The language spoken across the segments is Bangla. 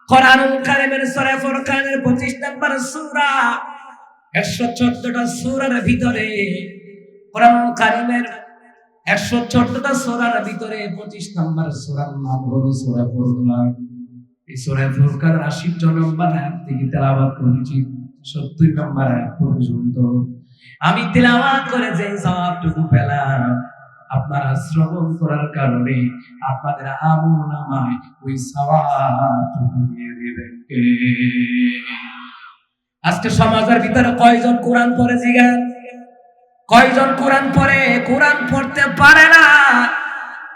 কোরআনুল কারীমের সূরা ফুরকানের 25 নম্বর সূরা 114টা সূরার ভিতরে কোরআনুল কারীমের 114টা সূরার ভিতরে 25 নম্বর সূরার নাম হলো সূরা ফুরকান। এই সূরা ফুরকান 80 নম্বর আয়াত থেকে তেলাওয়াত করেছি 70 নম্বর আয়াত পর্যন্ত। আমি তেলাওয়াত করে যে সওয়াবটুকু পেলাম আপনারা শ্রবণ করার কারণে আপনাদের আমলনামায় ওই সওয়াবটুকু দিয়ে দিবেন কে? আজকে সমাজের ভিতরে কয়জন কোরআন পড়ে জিগান? কয়জন কোরআন পড়ে? কোরআন পড়তে পারে না,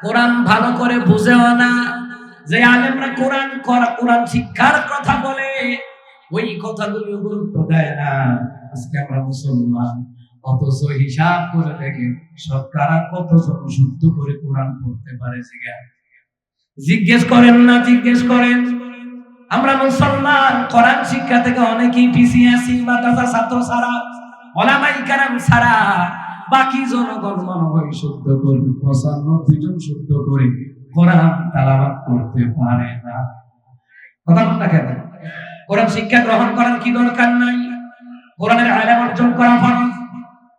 কোরআন ভালো করে বুঝেও না। যে আলেমরা কোরআন শিক্ষার কথা বলে ওই কথাগুলো গুরুত্ব দেয় না। আজকে আমরা মুসলমান, অথচ হিসাব করে দেখেন সরকার কতজন শুদ্ধ করে কোরআন পড়তে পারে জিজ্ঞেস করেন না, জিজ্ঞেস করেন। আমরা মুসলমান কোরআন শিক্ষা থেকে অনেকেই পিছিয়ে আছি। মাদ্রাসা ছাত্র ছাড়া, ওলামায়ে কেরাম ছাড়া বাকি জনগণ মনে হয় শুদ্ধ করে 95 জন শুদ্ধ করে কোরআন তেলাওয়াত করতে পারে না। কথা বলতে কেন? কোরআন শিক্ষা গ্রহণ করার কি দরকার নাই? কোরআনের ইলম অর্জন করা ফরজ।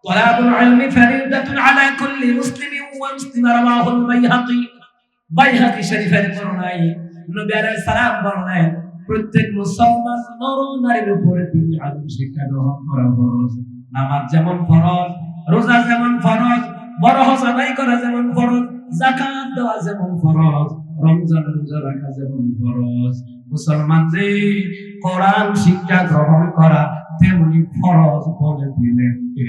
তলাবুল ইলমি ফরিদাতুন আলা কুল্লি মুসলিমিন ওয়া মুসলিমা রাওয়াহুল বাইহাকি শরীফের বর্ণনায় নবী আলাইহিস সালাম বলেন প্রত্যেক মুসলমান নর নারীর উপরে তিনি ইলম শিক্ষা গ্রহণ করা ফরজ। নামাজ যেমন ফরজ, রোজা যেমন ফরজ, বড় হজ আদায় করা যেমন ফরজ, যাকাত দেওয়া যেমন ফরজ, রমজান রোজা রাখা যেমন ফরজ, মুসলমানদের কোরআন শিক্ষা গ্রহণ করা তেমনি ফরজ বলে দিলেন কে?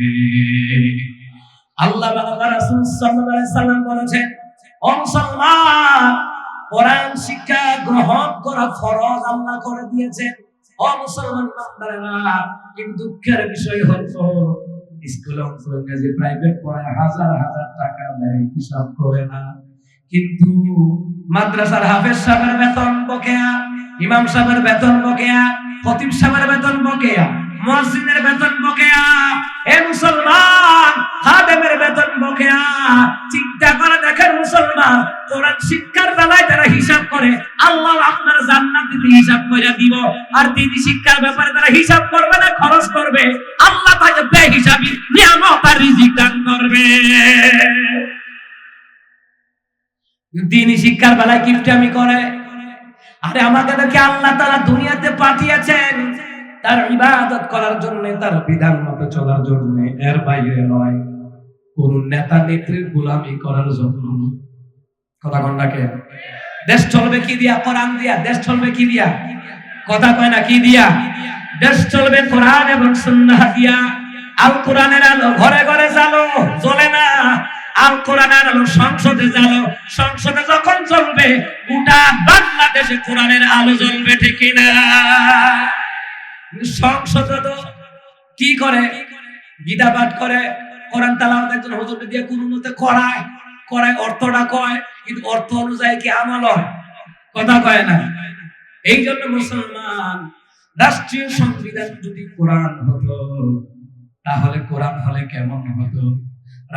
আল্লাহ ওয়া রাসূল সাল্লাল্লাহু আলাইহি সাল্লাম বলেছেন, ও মুসলমান, কোরআন শিক্ষা গ্রহণ করা ফরজ আল্লাহ করে দিয়েছেন। ও মুসলমান বান্দারা, কিন্তু দুঃখের বিষয় হলো স্কুল অঞ্চলে প্রাইভেট পড়ায় হাজার হাজার টাকা দেয়, হিসাব করে না। কিন্তু মাদ্রাসার হাফেজ সাহেবের বেতন বকেয়া, ইমাম সাহেবের বেতন বকেয়া, খতিব সাহেবের বেতন বকেয়া, মুয়াজ্জিনের বেতন বকেয়া, এ মুসলমান খাদেমের বেতন বকেয়া। চিন্তা করে দেখেন মুসলমান, কোরআন শিক্ষার বেলায় যারা হিসাব করে আল্লাহ আপনার জান্নাত দিতে হিসাব করে দিব, আর দিনী শিক্ষার ব্যাপারে যারা হিসাব করবে না, খরচ করবে, আল্লাহ তাকে বেহিসাবি নিয়ামত আর রিজিক দান করবে। দিনী শিক্ষার বেলায় কিপটামি করে। আরে আমাদেরকে আল্লাহ তাআলা দুনিয়াতে পাঠিয়েছেন তার ইবাদত করার জন্য, তার বিধান মতো চলার জন্য, এর বাইরে নয়। কোন নেতা নেত্রীর গোলামি করার জন্য। কথা কন্যাকে দেশ চলবে কি দিয়া? কোরআন দিয়া। দেশ চলবে কি দিয়া? কথা কয় না, কি দিয়া? দেশ চলবে কোরআন এবং সুন্নাহ দিয়া। আল কোরআনের আলো ঘরে ঘরে জ্বলে না, আল কোরআনের আলো সংসদে জ্বালো। সংসদে যখন চলবে গোটা বাংলাদেশে কোরআনের আলো জ্বলবে, ঠিক না? সংসদে তো কি করে? গীতা পাঠ করে, কোরআন তেলাওয়াত একজন হুজুর দিয়ে কোন মতে করায়, অর্থটা কয়, কিন্তু অর্থ অনুযায়ী কি আমল হয়? কথা কয় না। এই জন্য মুসলমান, রাষ্ট্রীয় সংবিধান যদি কোরআন হতো তাহলে কোরআন হলে কেমন হতো?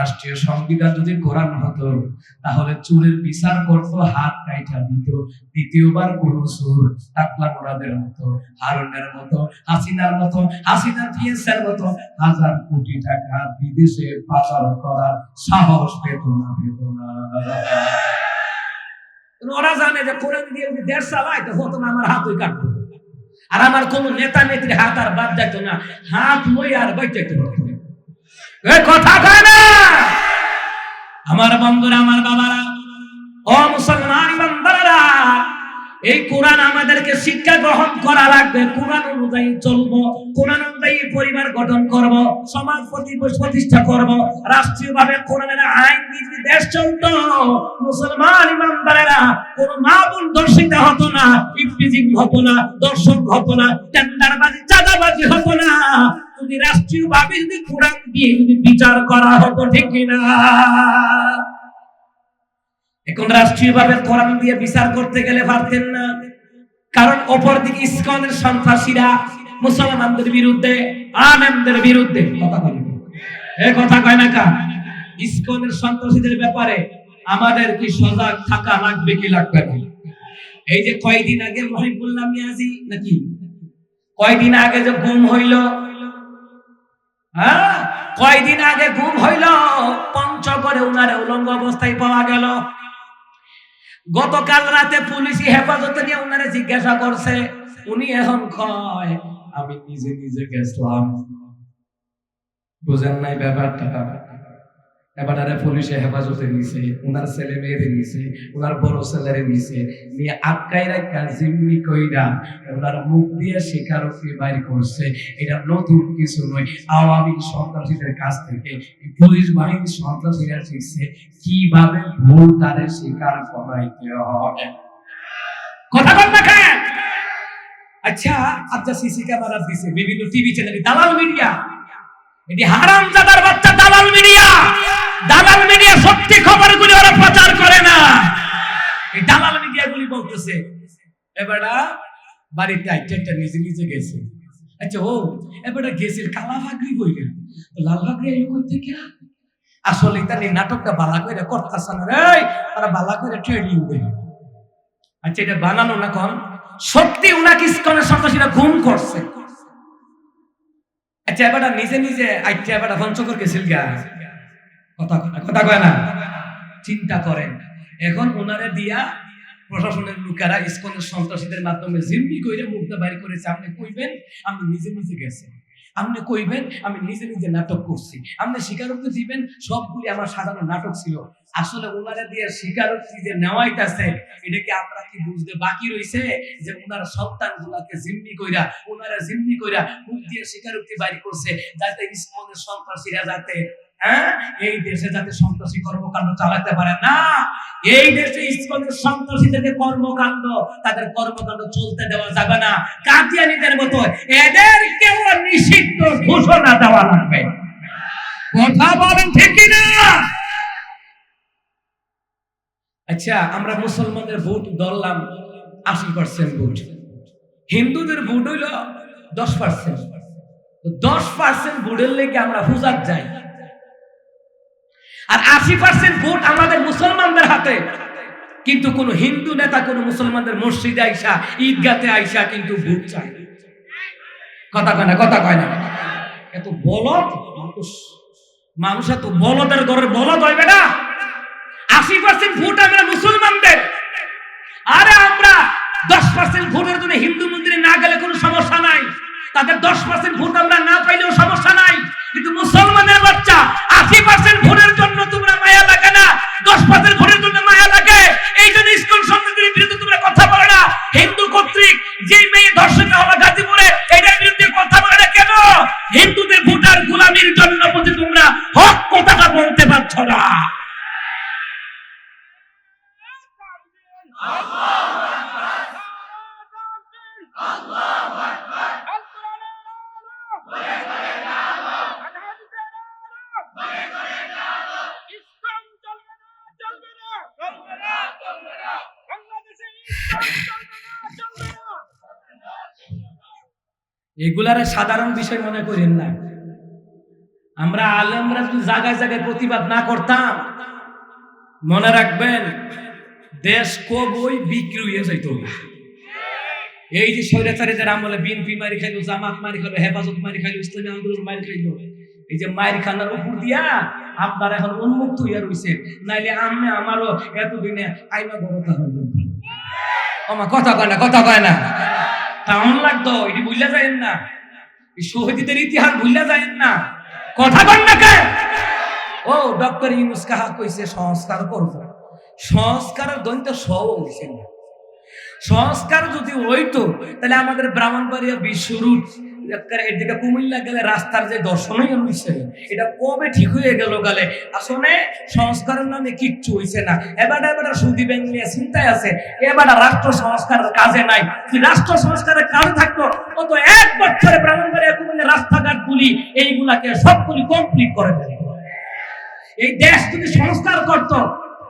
রাষ্ট্রীয় সংবিধান যদি কোরআন হতো তাহলে চুরের বিচার করতো, হাত কাইটা দিত। দ্বিতীয়বার কোন চোর টাকলা মোরাদের মতো, হারুনের মতো, হাসিনার মতো, হাসিনার পিএসের মতো হাজার কোটি টাকা বিদেশে পাচার করার সাহস পেত না। ওরা জানে যে কোরআন দিয়ে যদি দেশ চালায় তো হতো না, আমার হাতই কাটতো, আর আমার কোন নেতা নেত্রী হাত আর বাদ যেত না, হাত লই আর বাইতে কথা কয় না। আমার বন্ধুরা, আমার বাবারা, ও মুসলমান ইমানদাররা, এই কোরআন আমাদেরকে শিক্ষা গ্রহণ করা লাগবে। কোরআন অনুযায়ী চলবো, কোরআন অনুযায়ী পরিবার গঠন করব, সমাজ প্রতিষ্ঠা করব। রাষ্ট্রীয়ভাবে কোরআনের আইন দিয়ে দেশ চলতো, মুসলমান ইমানদারেরা কোন মাবুল দর্শিত হতো না, ইফতিজিং হতো না, দর্শন হতো না, টেন্ডারবাজি চাঁদাবাজি হতো না। যদি রাষ্ট্রীয়ভাবে যদি কোরআন দিয়ে যদি বিচার করা হতো, ঠিক কিনা? এখন রাষ্ট্রীয়ভাবে কোরআন দিয়ে বিচার করতে গেলে পারতেন না, কারণ অপরদিকে ইসকনের সন্ত্রাসীরা মুসলমানদের বিরুদ্ধে, আলেমদের বিরুদ্ধে কথা বলে। এই কথা কয় না কা? ইসকনের সন্ত্রাসীদের ব্যাপারে আমাদের কি সজাগ থাকা লাগবে কি লাগবে না? এই যে কয়দিন আগে মহিবুল্লাহ মিয়াজি নাকি কয়দিন আগে যে গুম হইল, হ্যাঁ কয়দিন আগে গুম হইল, পঞ্চগড়ে উনারে উলঙ্গ অবস্থায় পাওয়া গেল। গতকাল রাতে পুলিশি হেফাজতে নিয়ে উনারে জিজ্ঞাসা করছে, উনি এখন কয় আমি নিজে নিজে গেছিলাম। বুঝেন নাই ব্যাপারটা? এবারে পুলিশে হেফাজতে নিছে, উনার ছেলে মেয়েরে নিছে, উনার বড় ছেলেরে নিছে, নিয়ে আটকাই রাখা জিম্মি কইরা উনার মুখ দিয়ে স্বীকারোক্তি বাইর করছে। এটা নতুন কিছু নয়, আওয়ামী সন্ত্রাসীদের কাছ থেকে পুলিশ বাহিনী সন্ত্রাসীরা শিখছে কিভাবে ভুল তারে স্বীকার করাইতে হবে। কথা বল না কেন? আচ্ছা আচ্ছা, সিসি ক্যামেরা দিছে বিভিন্ন টিভি চ্যানেলে, দালাল মিডিয়া, এটি হারামজাদার বাচ্চা দালাল মিডিয়া। দালাল মিডিয়া সত্যি খবরগুলি ওরা প্রচার করে না, এই দালাল মিডিয়াগুলি বলতেছে এবারে বাড়িতে আইটা নিজে নিজে গেছে। আচ্ছা ও এবারে গেছিল কালা ফাগরি বইলে, লাল ফাগরি এলো কই থেকে? আসলে তার এই নাটকটা বালা করে করতেছে না রে, তারা বালা করে ট্রেনিং দেয়। আচ্ছা এটা বানানো না কোন সত্যি উনাকে ইসকনের সন্ত্রাসীরা খুন করছে। আচ্ছা এবার নিজে নিজে আইটা এবার পঞ্চগড় গেছিল গা, কথা কয় না? চিন্তা করেন, এখন ওনারে দিয়া প্রশাসনের লোকেরা ইসকনের সন্ত্রাসীদের মাধ্যমে জিম্মি কইরা মুখটা বাইর করেছে। আপনি কইবেন আমি নিজে নিজে গেছি, আপনি কইবেন আমি নিজে নিজে নাটক করছি, আপনি স্বীকারোক্তি দিবেন সবগুলি আমার সাধারণ নাটক ছিল। আসলে ওনারা দিয়ে স্বীকারোক্তি যে নেওয়াইতেছে, এটা কি আমরা কি বুঝতে বাকি রইছে যে ওনার সন্তান গুলাকে জিম্মি কইরা, ওনারা জিম্মি কইরা মুখ দিয়ে স্বীকারোক্তি বাইর করছে যাতে ইসকনের সন্ত্রাসীরা যাতে এই দেশে যাতে সন্ত্রাসী কর্মকাণ্ড চালাতে পারে না। এই দেশে ইসকনের সন্ত্রাসীদের কর্মকাণ্ড, তাদের কর্মকাণ্ড চলতে দেওয়া যাবে না। কাদিয়ানীদের মতো এদেরকেও নিষিদ্ধ ঘোষণা দেওয়া লাগবে। কথা বলেন ঠিক কিনা? আচ্ছা আমরা মুসলমানদের ভোট ধরলাম 80% ভোট, হিন্দুদের ভোট হইল 10%। 10% ভোটের লেগে আমরা পূজার যাই, আর 80% ভোট আমাদের মুসলমানদের হাতে। কিন্তু কোন হিন্দু নেতা কোন মুসলমানদের মসজিদে আইসা ঈদগাতে আইসা কিন্তু ভোট চায়। কথা কয় না? কথা কয় না? এত বলদ মানুষ, এত বলদের ঘরের বলদ হইবে না। 80% ভোট আমরা মুসলমানদের, আরে আমরা 10% ভোটের জন্য হিন্দু মন্দিরে না গেলে কোনো সমস্যা নাই, তাদের 10% ভোট আমরা না পাইলেও সমস্যা নাই। কিন্তু মুসলমানের বাচ্চা 80% ভোটের জন্য তোমরা মায়া লাগে না, 10% ভোটের জন্য মায়া লাগে। এই জন্য ইসকন সন্ত্রাসীদের বিরুদ্ধে তোমরা কথা বলে না। হিন্দু কর্তৃক যে মেয়ে ধর্ষিত হলো গাজীপুরে, এটার বিরুদ্ধে কথা বলে না কেন? হিন্দুদের ভোটার গোলামির জন্য বুঝি তোমরা হক কথাটা বলতে পারছো না। এগুলার সাধারণ বিষয় মনে করেন না। আমরা আলেমরা যদি জায়গায় জায়গায় প্রতিবাদ না করতাম, মনে রাখবেন দেশ কবই বিক্রি হয়ে যাইত। এই যে স্বৈরাচারীদের আমলে বিএনপি মারি খাইলো, জামাত মারি খাইলো, হেফাজত মারি খাইলো, ইসলামী আন্দোলন মারি খাইলো, এই যে মায়ের খানার উপর দিয়া আপনার এখন উন্মুক্ত হইয়া রয়েছে। নাইলে আমি আমারও এতদিনে আইনা বড়তা হইল। আমার কথা কয় না? কথা কয় না? তেমন লাগতো, এটি ভুলে যায়েন না, শহীদদের ইতিহাস ভুলে যায়েন না। কথা কন না কে? ও ডক্টর ইউনূস কাহা কইছে সংস্কার করব, সংস্কারের দৈন্ত সব হইছে না। সংস্কার যদি হইতো তাহলে আমাদের ব্রাহ্মণবাড়িয়া বিশ্বরুট এদিকে কুমিল্লা গেলে রাস্তার যে দর্শনই হইছে, এটা কবে ঠিক হয়ে গেল গেলে। আসলে সংস্কারের নামে কিচ্ছু হইছে না। এবার সুদী ব্যাংক নিয়ে চিন্তায় আছে, এবার রাষ্ট্র সংস্কারের কাজে নাই। রাষ্ট্র সংস্কারের কাজ থাকতো কত 1 বছরে ব্রাহ্মণবাড়িয়া কুমিল্লা রাস্তাঘাট গুলি এইগুলাকে সবগুলি কমপ্লিট করে দেয়। এই দেশ যদি সংস্কার করত,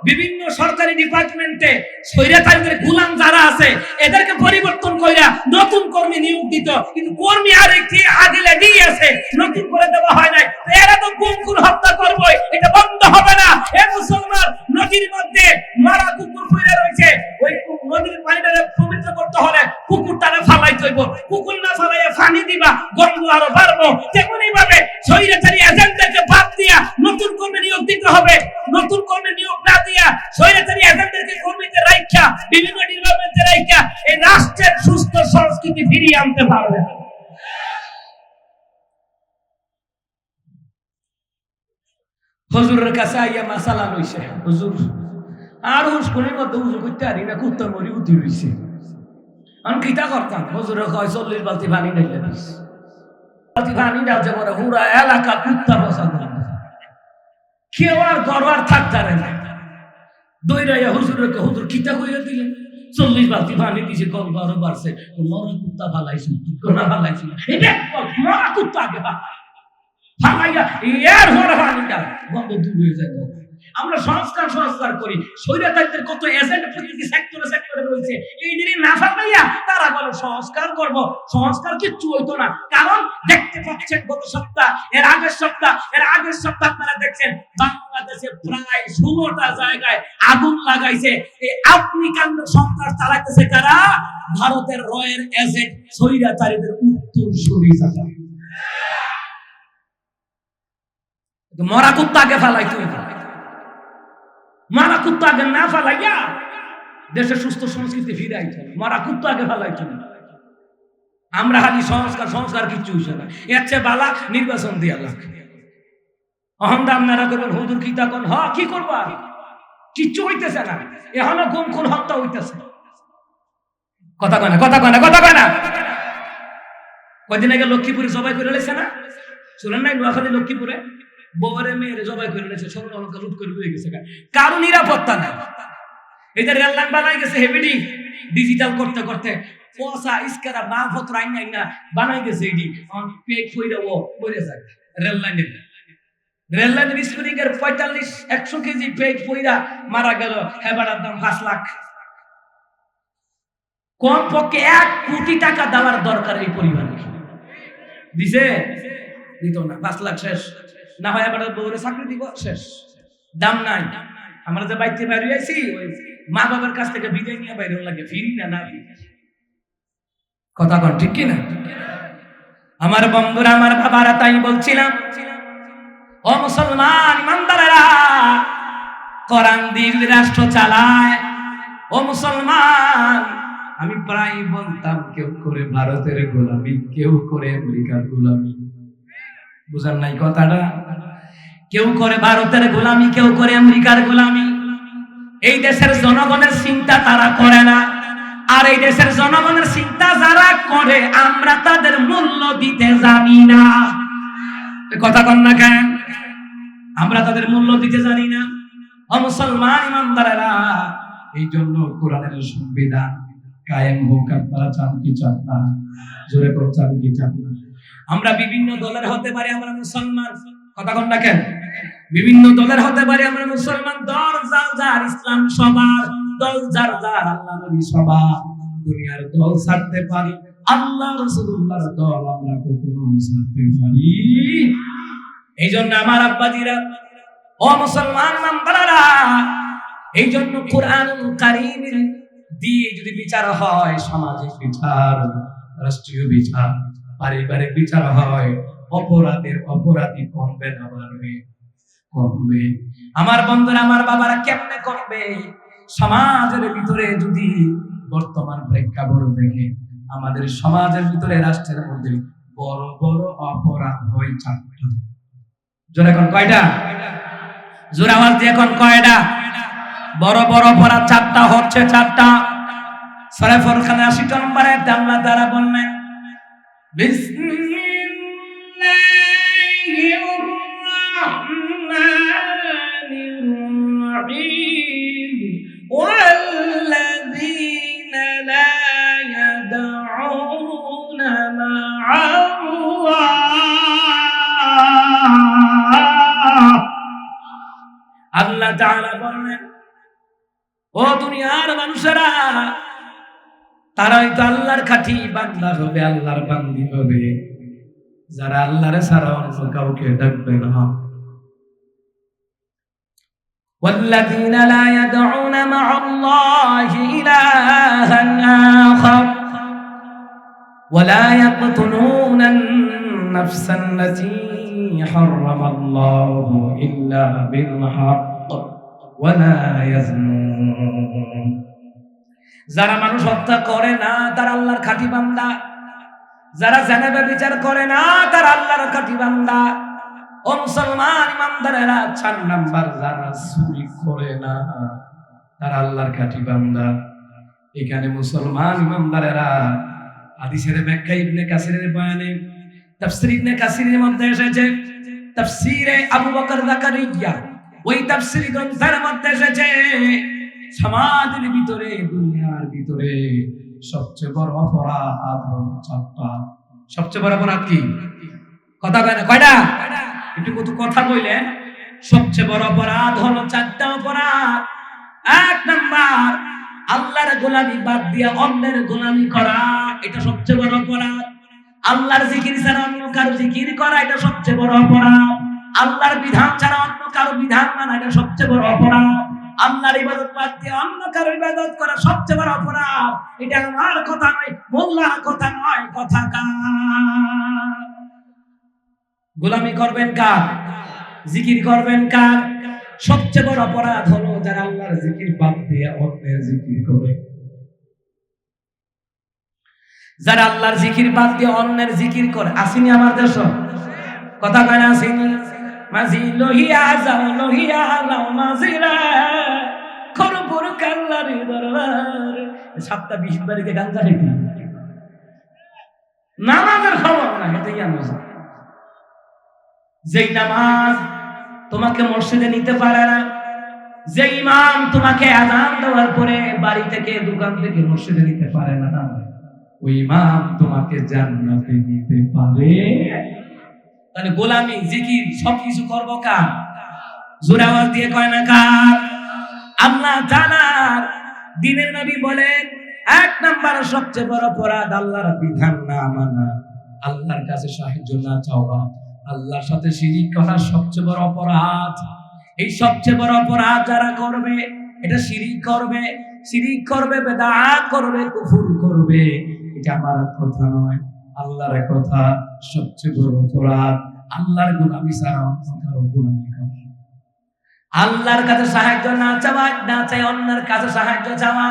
বিভিন্ন সরকারি ডিপার্টমেন্টে স্বৈরাচারীদের গোলাম যারা আছে এদেরকে পরিবর্তন কইরা নতুন কর্মী নিয়োগ দিত, কিন্তু কর্মী আরেকটি আগিলে দিয়ে আছে, নতুন করে দেওয়া হয় নাই। এরা তো কুকুর হত্যা করবে, এটা বন্ধ হবে না। এ মুসলমান নদীর মধ্যে মারা কুকুর পড়ে রয়েছে, ওই নদীর পানিটারে পবিত্র করতে হলে কুকুরটারে ফালাইতে হইব, কুকুর না ফালাইয়া পানি দিবা, গন্ধ আরো বাড়বো। তেমনি ভাবে স্বৈরাচারী এজেন্টদেরকে বাদ দিয়া নতুন কর্মী নিয়োগ দিতে হবে। নতুন কর্মী নিয়োগ না দিয়া স্বৈরাচারী এজেন্টদেরকে কর্মীতে রাখা, বিভিন্ন ডিপার্টমেন্টে রাখা এই রাষ্ট্রের সুস্থ সংস্কৃতি ফিরিয়ে আনতে পারবে। হুজুরের কাছে আইয়া মাসালা লইছে, হুজুর আর হুসকুনির মধ্যে উজু করতে পারি না, কুত্তা মরি উঠি রইছে। আমি কিতা করতাম? হুজুরে কয় 40 বালতি পানি নিলে দিস, বালতি পানি দাও যে বড় পুরা এলাকা কুত্তা বসা করে, কেউ আর গড়বার থাকতারে না। দইরাইয়া হুজুরকে, হুজুর কিতা কইয়া দিলেন? 40 বালতি পানি দিছে, গল্প আরো বাড়ছে। মরা কুত্তা ফালাইছি, কোনা ফালাইছি, মরা কুত্তা আগে ফালাইয়া এর পরে পানি দাও, গন্ধ দূর হয়ে যায়। আমরা সংস্কার করি, স্বৈরাচারীদের কত এজেন্ট প্রতিটি সেক্টরে রয়েছে, এইদিকে না ফালাইয়া তারা বলে সংস্কার করব। সংস্কার কিচ্ছু হইতো না, কারণ দেখতে পাচ্ছেন গত সপ্তাহ, এর আগের সপ্তাহ আপনারা দেখছেন বাংলাদেশে প্রায় 16টা জায়গায় আগুন লাগাইছে। এই অগ্নিকাণ্ড সন্ত্রাস চালাইতেছে কারা? ভারতের রয়ের এজেন্ট, স্বৈরাচারীদের উত্তরসূরি যারা। মরা কুত্তাকে ফালাইতে হইতো, মারা কুত্তা আগে না ফালাইয়া দেশের সুস্থ সংস্কৃতি ফিরাইতে হবে। মারা কুত্তা আগে ফালাইতে হবে। আমরা খালি সংস্কার কিচ্ছু হইছে না। এর চেয়ে বালা নির্বাচন দিয়া লাগে। অহন্দা আপনারা করবেন হুজুর কিতা কোন, হ কি করবো আর কিচ্ছু হইতেছে না, এখনো কোন হত্যা হইতেছে। কথা কয় না। কয়দিন আগে লক্ষ্মীপুরে জবাই করে লেছে না, শুনেন নাই? নোয়াখালী লক্ষ্মীপুরে বউরে মেয়েরে জবাই করে লেছে, স্বর্ণ অলঙ্কার লুট করে দিয়ে গেছে। কারো নিরাপত্তা নাই। এই যে রেল লাইন বানাই গেছে হেভিডি ডিজিটাল করতে পয়সা ইস্কারা মালপত্র আইনা বানাই গেছে, এডি পেট ফইরা ও মরে যায়। রেল লাইনের স্প্রিং এর 45-100 কেজি পেট ফইরা মারা গেল। হেবাটার দাম 5 লাখ। কম পক্ষে 1 কোটি টাকা দেওয়ার দরকার এই পরিবারের। দিছে? দিত না। 5 লাখ শেষ। না হয় এবার বউরে চাকরি দিব, শেষ। দাম নাই। আমরা যে বাইতে বাইরে আইছি, ওই মা বাবার কাছ থেকে বিদায় নিয়ে বাইরে লাগে, ফিরি না কথা কন ঠিক কি না? আমার বন্ধুরা, আমার বাবারা, তাই বলছিলাম, ও মুসলমান ইমানদারেরা, কোরআন দিয়ে যদি রাষ্ট্র চালায়, ও মুসলমান, আমি প্রায় বলতাম কেউ করে ভারতের গোলামি, কেউ করে আমেরিকার গোলামি। বুঝার নাই কথাটা? কেউ করে ভারতের গোলামি, কেউ করে আমেরিকার গোলামি। এই দেশের জনগণের চিন্তা তারা করে না, আর এই দেশের জনগণের চিন্তা যারা করে আমরা তাদের মূল্য দিতে জানি না। কথা কন না কেন? আমরা তাদের মূল্য দিতে জানি না। ও মুসলমান ইমানদারেরা, এই জন্য কোরআনের সংবিধান কায়েম হোক। আপনারা চান কি চান না? জোরে করে চান কি চান না? আমরা বিভিন্ন দলের হতে পারি, আমরা মুসলমান। কথা কন না কেন? বিভিন্ন দলের হতে পারি আমরা মুসলমান। দল যার ইসলাম সবার, দল যার আল্লাহ নবী সবার। দুনিয়ার দল ছাড়তে পারি, আল্লাহ রাসূলুল্লাহর দল আমরা কখনো ছাড়তে পারি। এই জন্য আমার আব্বাজিরা, ও মুসলমান ইমানদারেরা, এই জন্য কোরআনুল কারীমের দিয়ে যদি বিচার হয়, সামাজিক বিচার, রাষ্ট্রীয় বিচার, পারিবারিক বিচার হয়, অপরাধী কমবে না বাড়বে? কমবে। আমার বন্ধুরা, আমার বাবারা, কেমনে কমবে? সমাজের ভিতরে যদি বর্তমান প্রেক্ষাপট দেখে, আমাদের সমাজের ভিতরে, রাষ্ট্রের মধ্যে বড় বড় অপরাধ হয় 4টা। জোরে এখন কয়টা? জোরে আওয়াজ দিয়ে এখন কয়টা? বড় বড় অপরাধ 4টা হচ্ছে, 4টা। সূরা ফুরকানের 80 নম্বর আয়াতে আল্লাহ তাআলা বললেন, বিসমিল্লাহির রাহমানির রাহিম, ওয়াল্লাযীনা লা ইয়াদউনা মা'আল্লাহ। আল্লাহ তাআলা বললেন, ও দুনিয়ার মানুষেরা, তারাই তো আল্লাহর খাঁটি বান্দা হবে, আল্লাহর বান্দি হবে, যারা আল্লাহরে ছাড়া অন্য কাউকে ডাকবে না। والذين لا يدعون مع الله إلها آخر ولا يقتلون النفس التي حرم الله إلا بالحق ولا يزنون যারা মানুষ হত্যা করে না তারা আল্লাহর খাঁটি বান্দা, যারা জেনা ব্যভিচার করে না তারা আল্লাহর খাঁটি বান্দা। ও মুসলমান ইমানদারেরা, 4 নাম্বার যারা চুরি করে না তারা আল্লাহর খাঁটি বান্দা। এখানে মুসলমান ইমানদারেরা হাদিসের ব্যাখ্যা ইবনে কাসিরের বয়ানে, তাফসীর ইবনে কাসিরের মধ্যে এসেছে, তাফসীরে আবু বকর যাকারিয়া ওই তাফসীর গ্রন্থের মধ্যে এসেছে সমাজের ভিতরে, দুনিয়ার ভিতরে সবচেয়ে বড় অপরাধ হলো 4টা। সবচেয়ে বড় অপরাধ কি? কথা কয় না, কয়টা? একটু কত কথা কইলেন। সবচেয়ে বড় অপরাধ হলো 4টা অপরাধ। 1 নাম্বার, আল্লাহর গোলামি বাদ দিয়ে অন্যের গোলামি করা, এটা সবচেয়ে বড় অপরাধ। আল্লাহর জিকির ছাড়া অন্য কারো জিকির করা, এটা সবচেয়ে বড় অপরাধ। আল্লাহর বিধান ছাড়া অন্য কারো বিধান মানা, এটা সবচেয়ে বড় অপরাধ। আল্লাহর ইবাদত বাদ দিয়ে অন্য কারো ইবাদত করা সবচেয়ে বড় অপরাধ। এটা আমার কথা নয়, মোল্লার কথা নয়, কথা কার? গোলামি করবেন কার? জিকির করবেন কার? সবচেয়ে বড় অপরাধ হলো যারা আল্লাহর জিকির বাদ দিয়ে অন্যের জিকির করে। যারা আল্লাহর জিকির বাদ দিয়ে অন্যের জিকির করে, আসেনি আমার দেশ? কথা কয় না, আসেনি? মাঝি লহিয়া যাও, লহিয়া লাও মাঝিরা খরপুর কাল্লারি দরবার। 7টা 20 বাড়িতে গাঞ্জা খেতে নামাজের খবর না, এটাই আমরা। যেই নামাজ তোমাকে মসজিদে নিতে পারে না, যে ইমাম তোমাকে আযান দেওয়ার পরে বাড়ি থেকে দোকান থেকে মসজিদে নিতে পারে না, ওই ইমাম তোমাকে জান্নাতে নিতে পারে। তাহলে গোলামি, জিকির সবকিছু করবো কার? জোরে আওয়াজ দিয়ে কয় না কার? আল্লাহ তাআলার দ্বীনের নবী বলেন 1 নাম্বার সবচেয়ে বড় অপরাধ আল্লাহর বিধান না মানা, আল্লাহর কাছে সাহায্য না চাওয়া, আল্লাহর সাথে শিরিক করা সবচেয়ে বড় অপরাধ। এই সবচেয়ে বড় অপরাধ যারা করবে, এটা শিরিক করবে, শিরিক করবে, বিদআত করবে, কুফর করবে। এটা আমার কথা নয়, আল্লাহর কথা। সবচেয়ে বড় অপরাধ আল্লাহর গোলামি ছাড়া কারো গোলামি করা। আল্লাহর কাছে সাহায্য না চাওয়া, না চাই অন্যের কাছে সাহায্য চাওয়া।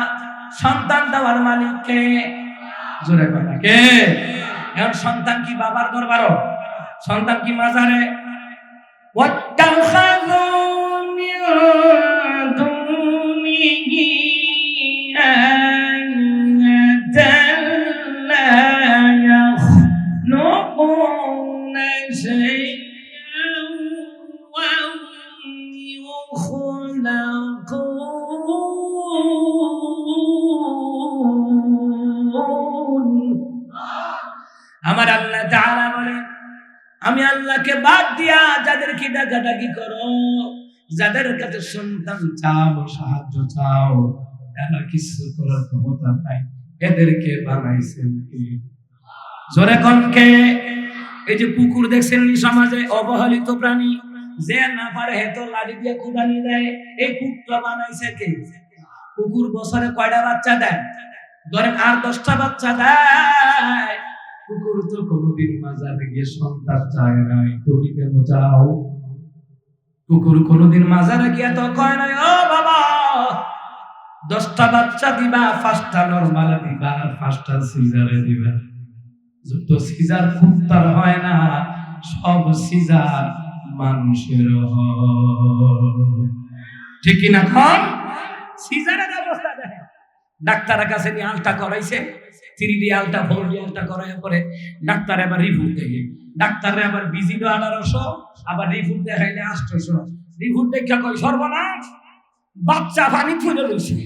সন্তান দেওয়ার মালিক কে? জোরে কথা কে? এখন সন্তান কি বাবার দরবারও? সন্তান কি মাজারে? ওয়াত্তাখাযু মিন দুনিহি আয়াতান লা ইয়াখলুকুনা শাইআন ওয়া হুম ইউখলাকুন। আমার আল্লাহ তাআলা বলেন, আমি আল্লাহকে বাদ দিয়া যাদেরকে ডাকাডাকি করো, যাদের কাছে সন্তান চাও, সাহায্য চাও, এরা কিছু করার ক্ষমতা নাই। এদেরকে বানাইছেন কে? জোরে কোন কে? এই যে কুকুর দেখছেন সমাজে অবহেলিত প্রাণী, যে না পারে হেতো লাঠি দিয়ে কুদানি দেয়, এই কুকুরটা বানাইছে কে? কুকুর বছরে কয়টা বাচ্চা দেয়? ধরেন আর 10টা বাচ্চা দেয়। কুকুর তো কোনোদিন মাজারে গিয়ে সন্তান চায় নাই, তুমি কেন চাও? কুকুর কোনোদিন মাজারে গিয়ে তো কয় নাই, ও বাবা 10টা বাচ্চা দিবা, 5টা নরমাল দিবা, 5টা সিজারে দিবা। যত সিজার কুত্তার হয় না, সব সিজার মানুষের হয়। ঠিক কিনা? খান সিজারের অবস্থা দেখেন। ডাক্তারের কাছে নিয়ে আলটা করাইছে, 3D আলটা 4D আলটা করার পরে ডাক্তার আবার রিপোর্ট দেখে, ডাক্তারে আবার ভিজিট 1800, আবার রিপোর্ট দেখাইলে 800। রিপোর্ট দেখা কই সর্বনাশ, বাচ্চা পানি ফুলে লইছে,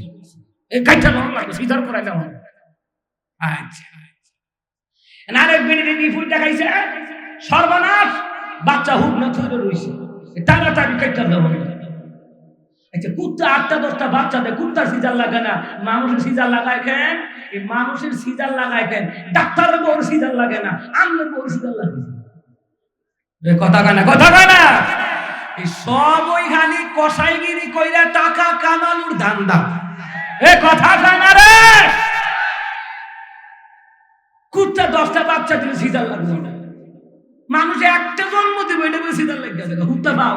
এই কাইটা নরম লাগে, সিজার করাইলাম। আচ্ছা, আরেক মিনিটে রিপোর্ট দেখাইছে সর্বনাশ, বাচ্চা হুক না ফুলে লইছে, তাড়াতাড়ি কাইটা দেওয়া। আচ্ছা, কুত্তা 8টা 10টা বাচ্চা দেয়, কুত্তার সিজার লাগায় না, মানুষের সিজার লাগায় কেন? এই মানুষের সিজার লাগায় কেন? ডাক্তারের বউর সিজার লাগে না, আমনের বউর সিজার লাগে। কথা কয় না, কথা কয় না। এই সব ওই খালি কসাইগিরি কইরা টাকা কামানোর ধান্দা। এ কথা কয় না রে, কুত্তা 10টা বাচ্চা দিলে সিজার লাগবে না, মানুষ একটা জন্ম দিবে এটা সিজার লাগবে না, কুত্তা পাও।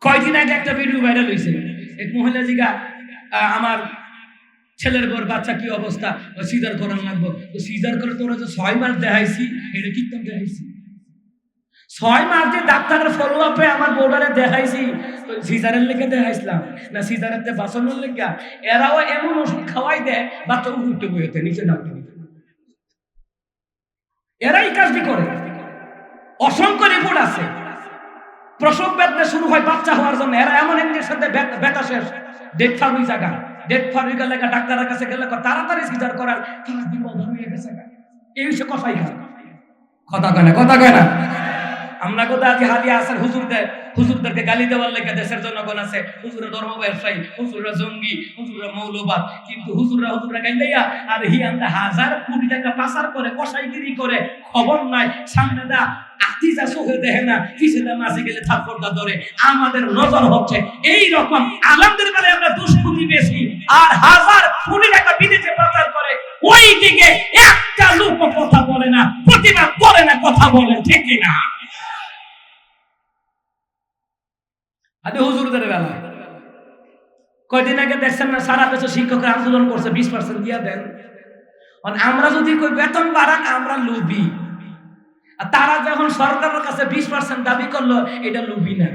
কয়দিন আগে একটা ভিডিও ভাইরাল হয়েছে, এক মহিলা জিগা আমার ছেলের বর বাচ্চা কি অবস্থা, সিজার করার লাগবো, সিজার করে তোরা যে 6 মাস দেখাইছি, এটা কি দেখাইছি 6 মাস দিয়ে ডাক্তারের ফলো আপে আমার বোর্ডারে দেখাইছি, সিজারের লেগে দেখাইছিলাম না সিজারের বাঁচানোর লেগে। এরাও এমন ওষুধ খাওয়াই দেয় বাচ্চা উঠতে বইতে নিচে নামতে, এরাই কাজটি করে। অসংখ্য রিপোর্ট আছে, প্রসব বেদনা শুরু হয় বাচ্চা হওয়ার জন্য, এরা এমন ইঞ্জেকশন দেয় ব্যথা শেষ, ডেট ফার হয়ে জায়গা, ডেট ফার হয়ে গেলে ডাক্তারের কাছে গেলে তাড়াতাড়ি সিজার করার 5 দিন ওভার হয়ে গেছে, এই হচ্ছে কথাই কথা কয় না, কথা কয় না। আমরা কোথায় আজ হালিয়া আছেন হুজুরদেরকে গালি দেওয়ার লেগে দেশের জনগণ আছে, হুজুরা ধর্ম ব্যবসায়ী, হুজুরা জঙ্গি, হুজুরা মৌলবাদ, কিন্তু হুজুরা গাইলাইয়া আর হিয়ান্দা 1000 কোটি টাকা পাচার করে কসাইগিরি করে, খবর নাই, সামনে দা আতিজা চোখে দেখে না, পিছনে মাঝে গেলে থাপ্পড়টা ধরে। আমাদের নজর হচ্ছে এই রকম আলেমদের বেলা আমরা দুষ্কৃতি বেশি, আর 1000 কোটি টাকা বিদেশে পাচার করে, ওই দিকে একটা লোক কথা বলে না, প্রতিবাদ করে না, কথা বলে ঠিক না। আরে হুজুরদের বেলা কয়দিন আগে দেখছেন না, সারা দেশে শিক্ষকরা আন্দোলন করছে 20% দিয়া দেন। আমরা যদি কই বেতন বাড়ান, আমরা লোভী, আর তারা যখন সরকারের কাছে 20% দাবি করলো, এটা লোভী না।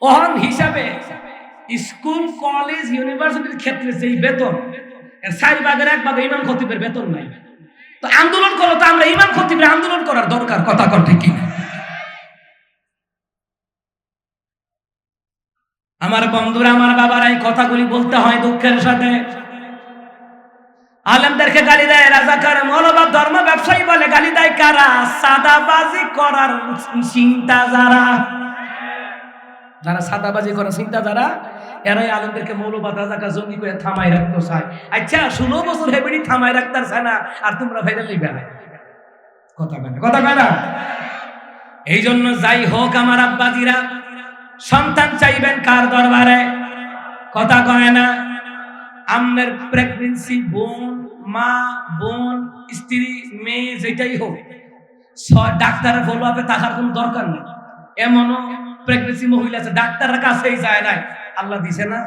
ওহন হিসাবে স্কুল কলেজ ইউনিভার্সিটির ক্ষেত্রে যেই বেতন, এর 4 ভাগের 1 ভাগ ইমাম খতিবের বেতন নাই। তো আন্দোলন করো, তো আমরা ইমাম খতিবের আন্দোলন করার দরকার, কথা কর ঠিক কি? আমার বন্ধুরা, আমার বাবারা, এই কথাগুলি বলতে হয় দুঃখের সাথে। আলেমদেরকে গালি দেয় রাজাকার, মৌলবাদ, ধর্ম ব্যবসায়ী বলে গালি দেয় কারা? সাদাবাজি করার চিন্তা যারা, সাদাবাজি করার চিন্তা যারা, এরাই আলেমদেরকে মৌলবাদ, রাজাকার, জঙ্গি করে থামাই রাখতে চায়। আচ্ছা 16 বছর হেবেড়ি থামাই রাখতে চায় না, আর তোমরা ভাইরাল লিবে না, কথা কয় না, কথা কয় না। এই জন্য যাই হোক আমার আব্বাজিরা, সন্তান চাইবেন কার দরবারে, কথা কয় না। আপনার প্রেগন্যান্সি, বোন, মা, বোন, স্ত্রী, মেয়ে, যেটাই হোক, ডাক্তারের ফলো আপে থাকার কোনো দরকার নেই। এমনও প্রেগন্যান্সি মহিলা আছে ডাক্তারের কাছেই যায় নাই, আল্লাহ দিছে না,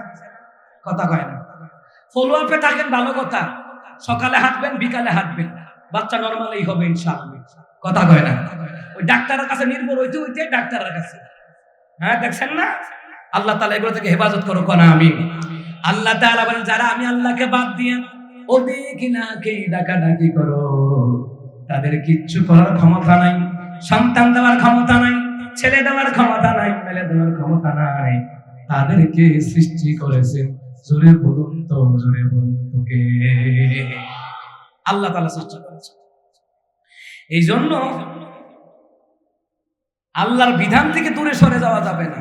কথা কয় না। ফলো আপে থাকেন, ভালো কথা, সকালে হাঁটবেন, বিকালে হাঁটবেন, বাচ্চা নরমালই হবে ইনশাআল্লাহ, কথা কয় না। ওই ডাক্তারের কাছে নির্ভর হইতে হইতে ডাক্তারের কাছে, হ্যাঁ দেখছেন না। আল্লাহ তাআলা এগুলো থেকে হেফাজত করুক না, আমিন। আল্লাহ তাআলা বলেন, যারা আমি আল্লাহকে বাদ দিয়ে ওদিকে না কে ডাকাডাকি করো, তাদের কিচ্ছু করার ক্ষমতা নাই, সন্তান দেওয়ার ক্ষমতা নাই, ছেলে দেওয়ার ক্ষমতা নাই, মেলে দেওয়ার ক্ষমতা নাই। তাদেরকে সৃষ্টি করেছেন, জোরে বলুন তো, জোরে বলুন তো কে? আল্লাহ তাআলা সৃষ্টি করেছেন। এই জন্য আল্লাহর বিধান থেকে দূরে সরে যাওয়া যাবে না।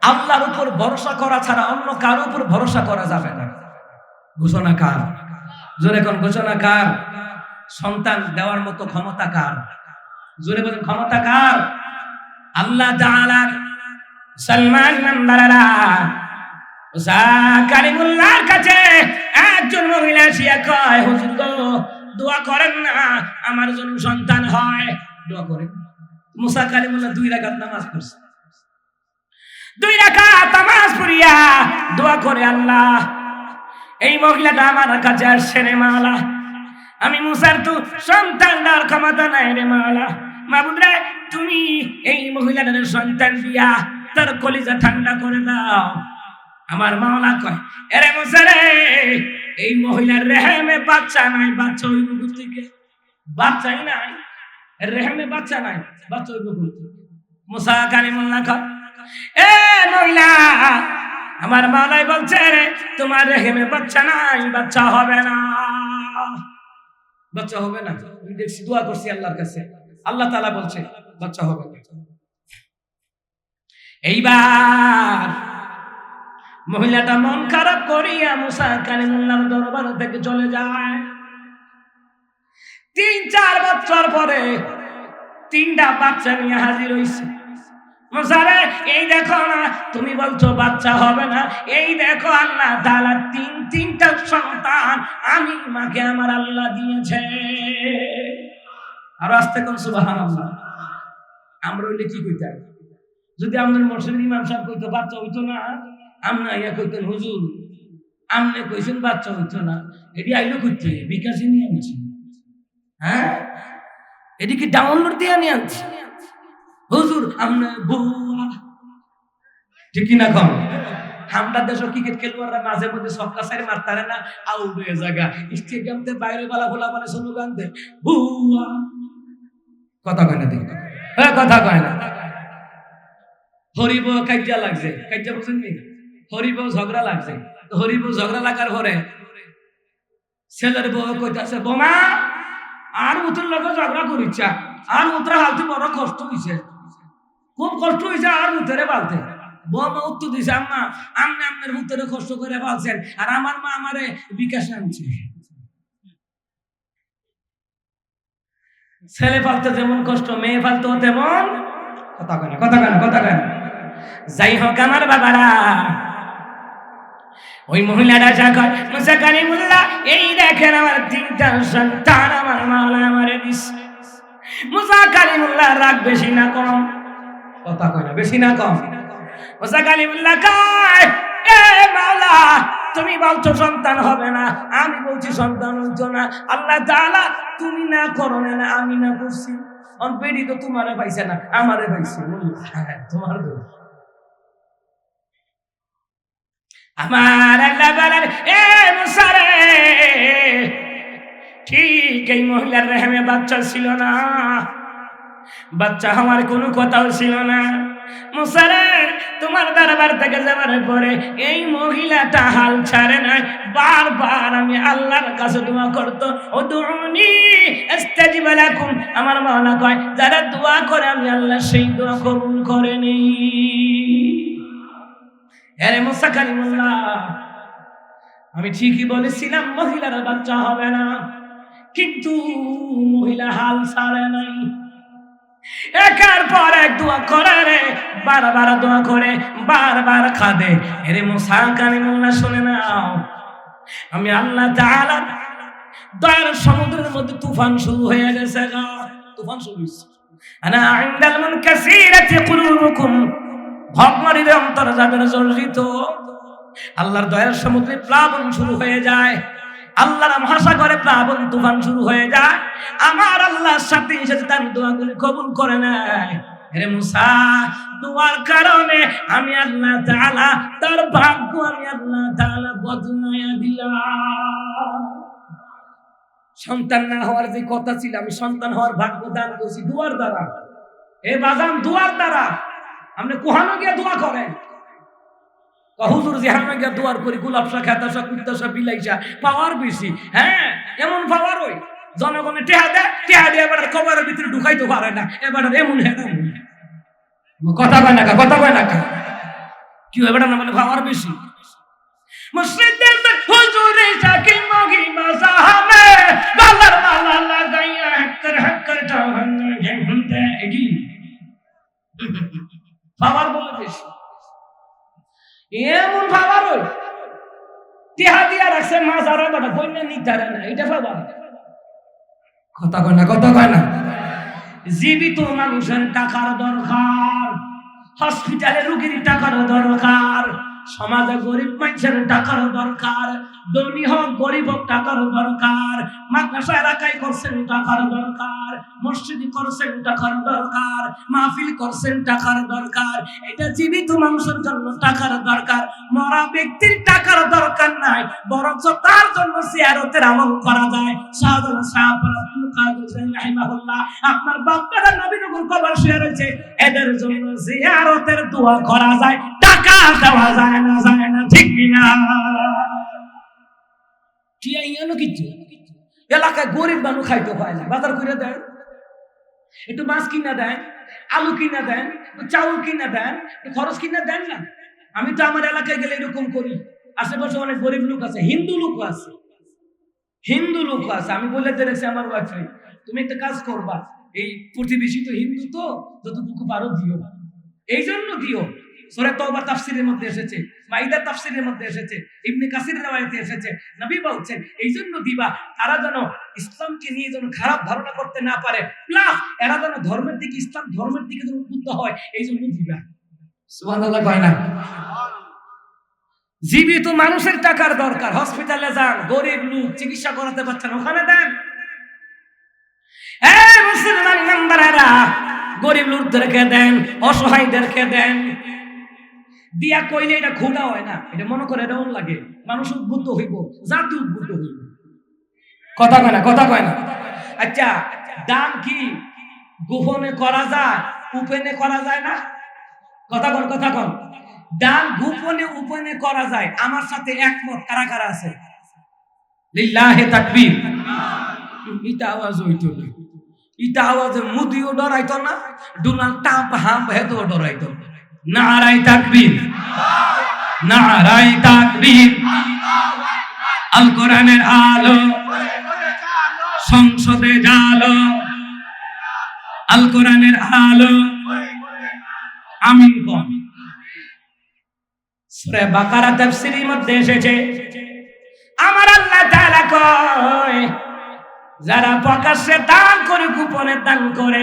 আল্লাহর উপর ভরসা করা ছাড়া অন্য কারো উপর ভরসা করা যাবে না। ঘোষণা কার? জোরে কোন ঘোষণা কার? সন্তান দেওয়ার মতো ক্ষমতা কার? জোরে বলেন, ক্ষমতা কার? আল্লাহ তাআলা সালমান নামদারা কারিমুল্লাহর কাছে একজন মহিলা এসে কয়, হুজুর গো, দোয়া করেন না আমার জন্য সন্তান হয়, দোয়া করেন। মুসা কালিমুল্লাহ 2 রাকাত নামাজ পড়ছে, 2 রাকাত নামাজ পড়িয়া দোয়া করে, আল্লাহ এই মহিলাটা আমার কাছে আসছে রে মাওলা, আমি মুসার তো সন্তান দেওয়ার ক্ষমতা নাই রে মাওলা, মাবুদ রে তুমি এই মহিলাটার সন্তান দিয়া তার কলিজা ঠান্ডা করে দাও। আমার মাওলা কয়, এরে মুসা রে, এই মহিলার রেহেমে বাচ্চা নাই, বাচ্চা হইব কোথা থেকে? বাচ্চাই নাই, রেহেমে বাচ্চা নাই, বাচ্চা হইব কোথা থেকে? মুসা কালিমুল্লাহ কয়, এ মহিলা, আমার মাওলাই বলছে রে তোমার রেহেমে বাচ্চা নাই, বাচ্চা হবে না, বাচ্চা হবে না। আমি দেখছি, দোয়া করছি আল্লাহর কাছে, আল্লাহ তাআলা বলছে বাচ্চা হবে না। এইবার মহিলাটা মন খারাপ করিয়া মুসা কালিমুল্লাহর দরবার থেকে চলে যায়। 3-4 বছর পরে 3টা বাচ্চা নিয়ে হাজির হইছে। মুসারে এই দেখো না, তুমি বলছো বাচ্চা হবে না, এই দেখো আল্লাহ তাআলা তিনটা সন্তান আমি মাকে আমার আল্লাহ দিয়েছে। আর আস্তে কোন সুবহানাল্লাহ। আমরা হইলে কি কইতাম? যদি আমাদের মসজিদের ইমাম সাহেব কইতো বাচ্চা হইতো না, আমরা ইয়া কইতেন হুজুর আমনে কইছেন বাচ্চা হইতো না, এটি আইলো কইতে বিকাশে নিয়ে আনছি। হ্যাঁ, এদিকে ডাউনলোড দিয়ে নিয়ে আনছি। হুজুর আমনে বুয়া ঠিক কি না কম? আমরা দেশ ক্রিকেট খেলোয়াড়রা মাঝে মধ্যে ছক্কা সাইড মারতারে না, আউট হয়ে জায়গা স্টেডিয়াম তে বাইরে বালা ফোলা মানে স্লোগান দেয় বুয়া। কথা কয় না দেখি, হ্যাঁ কথা কয় না। হরিব কাজ্জা লাগছে, কাজ্জা বুঝছেন নি? হরিব ঝগড়া লাগছে, তো হরিব ঝগড়া লাগার পরে ছেলের বউ কইতাছে বোমা আর উত্তর লোকে ঝগড়া করিচ্ছা, আর উত্তর হালতে বড় কষ্ট হইছে, খুব কষ্ট হইছে আর উত্তরে বালতে। বৌমা উত্তর দিছে আম্মা আমনে আপনার উত্তরে কষ্ট করে বালছেন, আর আমার মা আমারে বিকাশে আনছে। ছেলে ফালতে যেমন কষ্ট, মেয়ে ফালতেও তেমন কথা কয় না, কথা কয় না, কথা কয় না। যাই হোক আমার বাবারা, ওই মহিলাটা যা কয় মুসা কালিমুল্লাহ এই দেখেন আমার তিনটা সন্তান আমার মাওলা আমারে দিছে। মুসা কালিমুল্লাহ রাগ বেশি না কম? কথা কয় না, বেশি না কম? মুসা কালিমুল্লাহ কয় এ মাওলা তুমি বলছো সন্তান হবে না, আমি বলছি সন্তান হইতো না। আল্লাহ তাআলা তুমি না করো না, আমি না করছি, অন পেডি তো তোমারে পাইছে না আমারে পাইছে, তোমার দোষ। আমার আল্লাহ বলেন এ মুসা রে, ঠিক এই মহিলার রেহেমে বাচ্চা ছিল না, বাচ্চা হওয়ার কোনো কথাও ছিল না। মুসা রে তোমার দরবার থেকে যাবার পরে এই মহিলাটা হাল ছাড়ে নাই, বারবার আমি আল্লাহর কাছে দোয়া করতো, উদউনি আস্তাজিব লাকুম। আমার মাওলা কয় যারা দোয়া করে আমি আল্লাহ সেই দোয়া কবুল করে নেই। আরে মুসা কালিমুল্লাহ আমি ঠিকই বলেছিলাম মহিলার বাচ্চা হবে না, কিন্তু মহিলা হাল ছাড়ে নাই, একের পর এক দোয়া করে রে, বারবার দোয়া করে, বারবার কাঁদে। আরে মুসা কালিমুল্লাহ শুনে নাও, আমি আল্লাহ তাআলা দয়ার সমুদ্রের মধ্যে তুফান শুরু হয়ে গেছে, তুফান শুরু হয়েছে। আনা ইনদাল মুনকাসিরাতি কুলুবুকুম, ভগ্নহৃদয় অন্তর যাদের জর্জরিত, আল্লাহর দয়ার সমুদ্রে প্লাবন শুরু হয়ে যায়, আল্লাহর মহাসাগরে প্লাবন তুফান শুরু হয়ে যায়, আমার আল্লাহর সাথে সাথে তার দোয়াগুলি কবুল করে নেয়। হে মুসা দোয়ার কারণে আমি আল্লাহ তাআলা তার ভাগ্য আমি আল্লাহ তাআলা বদলায়া দিলাম। সন্তান না হওয়ার যে কথা ছিল, আমি সন্তান হওয়ার ভাগ্য দান করছি দোয়ার দ্বারা। এ বাজান দোয়ার দ্বারা। আপনি কোহানো গিয়ে দোয়া করেন, হুজুর যেহানো গিয়ে দোয়ার করি গোলাপশা খেতাশা কুত্তাশা বিলাইসা পাওয়ার বেশি। হ্যাঁ এমন পাওয়ার ওই জনগণে টেহা দেয়, টেহা দিয়ে এবার কবরের ভিতরে ঢুকাইতে পারে না, এবার এমন হ্যাঁ কথা কয় না, কথা কয় না কি এবার না মানে পাওয়ার বেশি। মুসলিমদের হুজুরে যাকে মগি মাসাহামে গলার মালা লাগাইয়া হাক্কর হাক্কর জাহান্নামে ঝুলতে এগি পাওয়ার বলে বেশি, এমন পাওয়ার ওই টিহা দিয়া রাখছে মাজারা বাটা কইনা নিতারে না, এটা পাওয়ার। কথা কয় না, কথা কয় না। জীবিত মানুষের টাকার দরকার, হসপিটালে রোগীর টাকার দরকার, সমাজে গরিব মানুষের টাকার দরকার, ধনী হোক গরিব হোক টাকার দরকার, মাদ্রাসা এলাকায় করছেন টাকার দরকার, মসজিদ করছেন টাকার দরকার, মাহফিল করছেন টাকার দরকার, এটা জীবিত মানুষের জন্য টাকার দরকার। মরা ব্যক্তির টাকার দরকার নাই, বরঞ্চ তার জন্য জিয়ারতের আমল করা যায়। শাহজালাল সাহেব আব্দুল কাদের জিলানী রাহিমাহুল্লাহ আপনার বাপদাদা নবীনগর কবর শুয়ে রয়েছে, এদের জন্য জিয়ারতের দোয়া করা যায়, টাকা দেওয়া যায় না, যায় না, ঠিক কিনা? কিছু এলাকায় গরিব মানুষ খাইতে হয় না, বাজার করে দেন, একটু মাছ কিনা দেন, আলু কিনা দেন, চাউল কিনা দেন, খরচ কিনা দেন না। আমি তো আমার এলাকায় গেলে এরকম করি, আশেপাশে অনেক গরিব লোক আছে, হিন্দু লোক আছে, হিন্দু লোক আছে, আমি বলে দেখছি আমার ওয়াইফে তুমি একটা কাজ করবা, এই প্রতিবেশী তো হিন্দু, তো যতটুকু পারো দিও, এই জন্য দিও। সূরা তাওবা তাফসীরের মধ্যে এসেছে, মাইদা তাফসীরের মধ্যে এসেছে, ইবনে কাসির riwayate এসেছে, নবী বলছেন এই জন্য দিবা তারা যেন ইসলামকে নিয়ে যেন খারাপ ধারণা করতে না পারে, প্লাস এরা যেন ধর্মের দিকে, ইসলাম ধর্মের দিকে যেন উদ্বুদ্ধ হয়, এই জন্য দিবা। সুবহানাল্লাহ কয় না? জীবিত মানুষের টাকার দরকার, হসপিটালে যান, গরিব লোক চিকিৎসা করাতে পারছেন, ওখানে দেন। এই মুসলমান ইমানদারেরা, গরিব লোকদেরকে দেন, অসহায়দেরকে দেন। দিয়া কইলে এটা ক্ষুধা হয় না, এটা মনে করে এটা ওর লাগে, মানুষ উদ্বুদ্ধ হইব, জাতি উদ্বুদ্ধ হইব। কথা কয় না, কথা কয় না। আচ্ছা, দান কি গোপনে করা যায়, উপেনে করা যায় না? কথা কন, কথা কন। দান গোপনে উপেনে করা যায়। আমার সাথে একমত কারা কারা আছে? লিল্লাহি তাকবীর। এটা আওয়াজ হইতো না, এটা আওয়াজে মুদিও ডরাইতো না, ডোনাল্ড ট্রাম্প হাম হেতো ডরাইতো। নারায়ে তাকবীর, নারায়ে তাকবীর। আল কোরআনের আলো সংসদে জালো, আল কোরআনের আলো। আমিন কোন। সূরা বাকারা তাফসীরের মধ্যে এসেছে, আমার আল্লাহ তাআলা কয় যারা প্রকাশ্যে দান করে, গোপনে দান করে,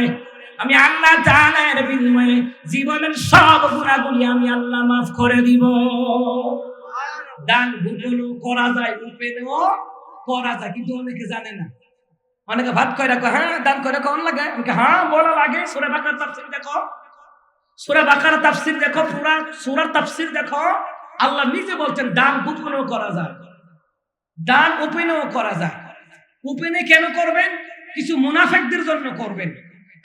আমি আল্লাহ তাআলা এর বিনিময়ে জীবনের সব গুনাহগুলি আমি আল্লাহ মাফ করে দিব। দান গোপনেও করা যায়, উপেনেও করা যায়, কিন্তু অনেকে জানে না। অনেকে ভাত করে রাখো, হ্যাঁ দান করে কোন লাগে, হ্যাঁ বলা লাগে। সূরা বাকারা তাফসীর দেখো, সূরা বাকারা তাফসীর দেখো, পুরা সূরার তাফসীর দেখো। আল্লাহ নিজে বলছেন দান গোপনেও করা যায়, দান ওপেনেও করা যায়। ওপেনে কেন করবেন? কিছু মুনাফিকদের জন্য করবেন।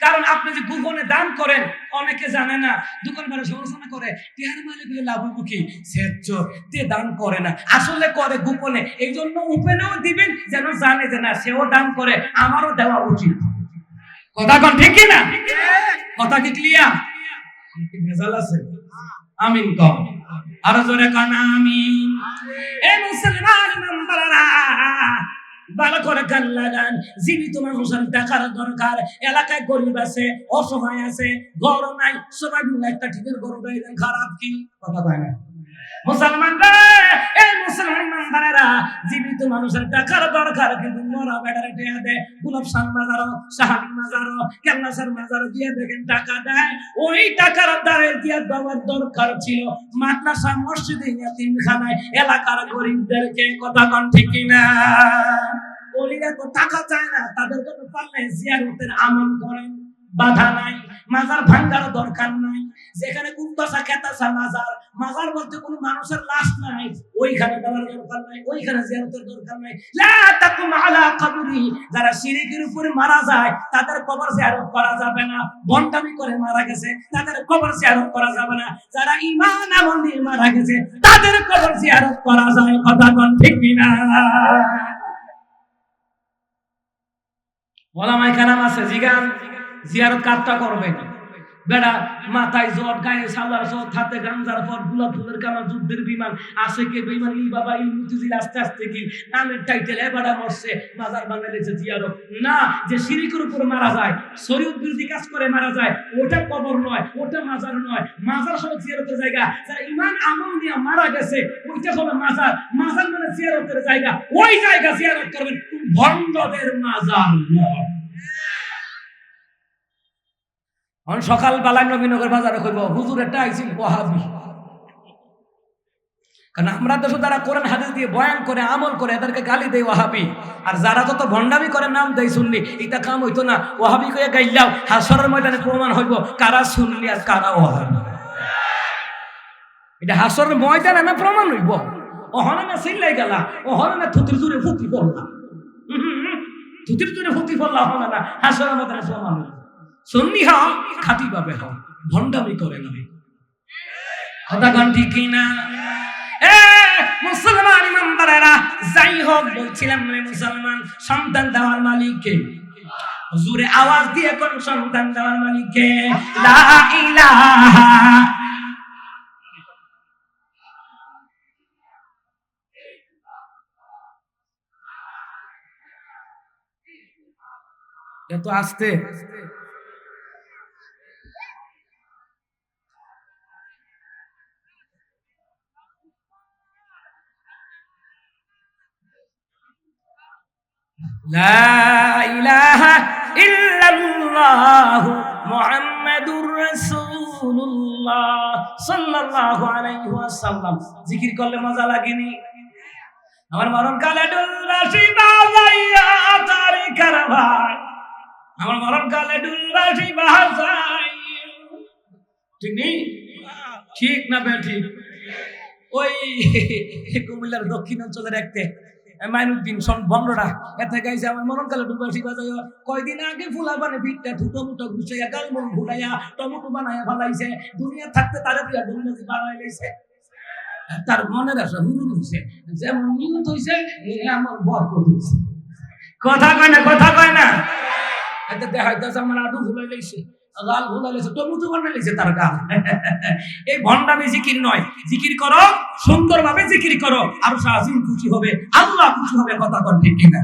কারণ আপনি যে গোপনে দান করেন, অনেকে জানে না, দোকানদার সমালোচনা করে, টিহার মালিক হয়ে লাভ হইব কি, সেচ্ছ তে দান করে না, আসলে করে গোপনে। এই জন্য ওপেনেও দিবেন, যেন জানে যে না সেও দান করে, আমারও দেওয়া উচিত। কথা কোন ঠিক কি না? কথা কি ক্লিয়ার? ভেজাল আছে? আমিন কম, আরো জোরে কান আমিন। এই মুসলমান ইমানদাররা, ভালো করে কান লাগান। জীবিত মানুষের টাকার দরকার। এলাকায় গরিব আছে, অসহায় আছে, ঘর নাই, সবাই মিলে একটা ঠিকের ঘর দেন, খারাপ কি? কথা কয় না মুসলমান রে? এই মুসলমান ইমানদারেরা, জীবিত মানুষের টাকার দরকার, কিন্তু মরা বেটারে টিয়া দেয়। গোলাপ শাহ মাজারও, সাহাবী মাজারও, কেল্লাসার মাজারও দিয়ে দেখেন টাকা দেয়। ওই টাকার দ্বারে দিয়ে দেওয়ার দরকার ছিল মাদ্রাসা, মসজিদে, ইয়াতীমখানায়, এলাকার গরিবদেরকে। কথা কোন ঠিক কিনা? ওলিরা তো টাকা চায় না, তাদের জন্য পারলে জিয়ারতের আমল করেন, বাধা নাই। মাজার ভাঙ্গার দরকার নাই। যেখানে কুত্তাসা খেতাসা মাজার, মাজার বলতে কোনো মানুষের লাশ নাই, ওইখানে দেওয়ার দরকার নাই, ওইখানে জিয়ারতের দরকার নাই। লা তাকুম আলা কবরি, যারা শিরকের উপরে মারা যায় তাদের কবর জিয়ারত করা যাবে না। বন্টামি করে মারা গেছে তাদের কবর জিয়ারত করা যাবে না। যারা ঈমান আমল নিয়ে মারা গেছে তাদের কবর জিয়ারত করা যায়। কথা কোন ঠিক কিনা? ওলামায়ে কেরাম আছে, জিগান জিয়ারত কাটটা করবে বেড়া, মাথায় জট, গায়ে সালার জট, হাতে গাঞ্জার পর, গোলাপ ফুলের কামান, যুদ্ধের বিমান, আসে কে বেইমান, ইল বাবা ইল মুতিজির, আস্তে আস্তে কি নামের টাইটেল এবারে মরছে, মাজার বানাইছে জিয়ারত না। যে শিরকের উপর মারা যায়, শরীয়ত বিরোধী কাজ করে মারা যায়, ওটা কবর নয়, ওটা মাজার নয়। মাজার হলো জিয়ারতের জায়গা। যারা ঈমান আমল নিয়ে মারা গেছে ওইটা হলো মাজার। মাজার মানে জিয়ারতের জায়গা, ওই জায়গা জিয়ারত করবেন, ভণ্ডদের মাজার নয়। সকাল বেলায় নবীনগর বাজারে কইব হুজুর একটা আইছিল ওয়াহাবি। কারণ আমরা তো যারা কোরআন হাদিস দিয়ে বয়ান করে আমল করে এদেরকে গালি দেয় ওয়াহাবি, আর যারা যত ভণ্ডামি করে নাম দেয় সুন্নি। এটা কাম হইতো না। ওয়াহাবি কইয়া গাইলাও হাসরের ময়দানে প্রমাণ হইব কারা সুন্নি আর কারা ওয়াহাবি। এটা হাসরের ময়দানে না প্রমাণ হইব। ওহনে না চিল্লাই গেলা, ওহনে না থুতির জোরে ফুটি পড়লা, থুতির জোরে ফুটি পড়লা, ওহনে না হাসরের ময়দানে প্রমাণ হইব। সুন্নি হও, খাঁটি ভাবে হও, ভণ্ডামি করে না। কথা কোন ঠিক কিনা? মুসলমান ইমানদারেরা, যাই হোক বলছিলাম মুসলমান সন্তান দেওয়ার মালিক কে? জোরে আওয়াজ দিয়ে কোন সন্তান দেওয়ার মালিক কে? লা ইলাহা। এত আস্তে লা ইলাহা ইল্লাল্লাহু মুহাম্মাদুর রাসূলুল্লাহ সাল্লাল্লাহু আলাইহি ওয়াসাল্লাম। জিকির করলে মজা লাগেনি? আমার মরণ কালে ডুলবাসী বাজাইয়া তারি কারবার, আমার মরণ কালে ডুলবাসী বাজাই। ঠিক নেই? ঠিক না বেঠিক? ওই কুমিল্লার দক্ষিণ অঞ্চলের একতে মাইনুদ্দিন বন্ডরা এতে গাইছে আমার মরণ কালে ডুলবাসী বাজাই। কয়দিন আগে ফুলা বানে পিঠটা ঠুটো মুটো গুছাইয়া গালমন ঘুরাইয়া টমেটো বানাইয়া ফালাইছে। দুনিয়া থাকতে তারা দিয়া ডুলবাসী বানাই লাইছে। তার মনের আশা হুরুর হইছে, যেমন নিয়ত হইছে আমার বরকত হইছে। কথা কয় না, কথা কয় না। এতে দেখাইতেছে আমার আডু ভুলাই লাইছে, গাল ভুলাই লাইছে, টমেটো বানাই লাইছে তার গাল। এই ভণ্ডামি জিকির নয়। জিকির করো, সুন্দরভাবে জিকির করো, আর শাহিন খুশি হবে, আল্লাহ খুশি হবে। কথা কন ঠিক কিনা?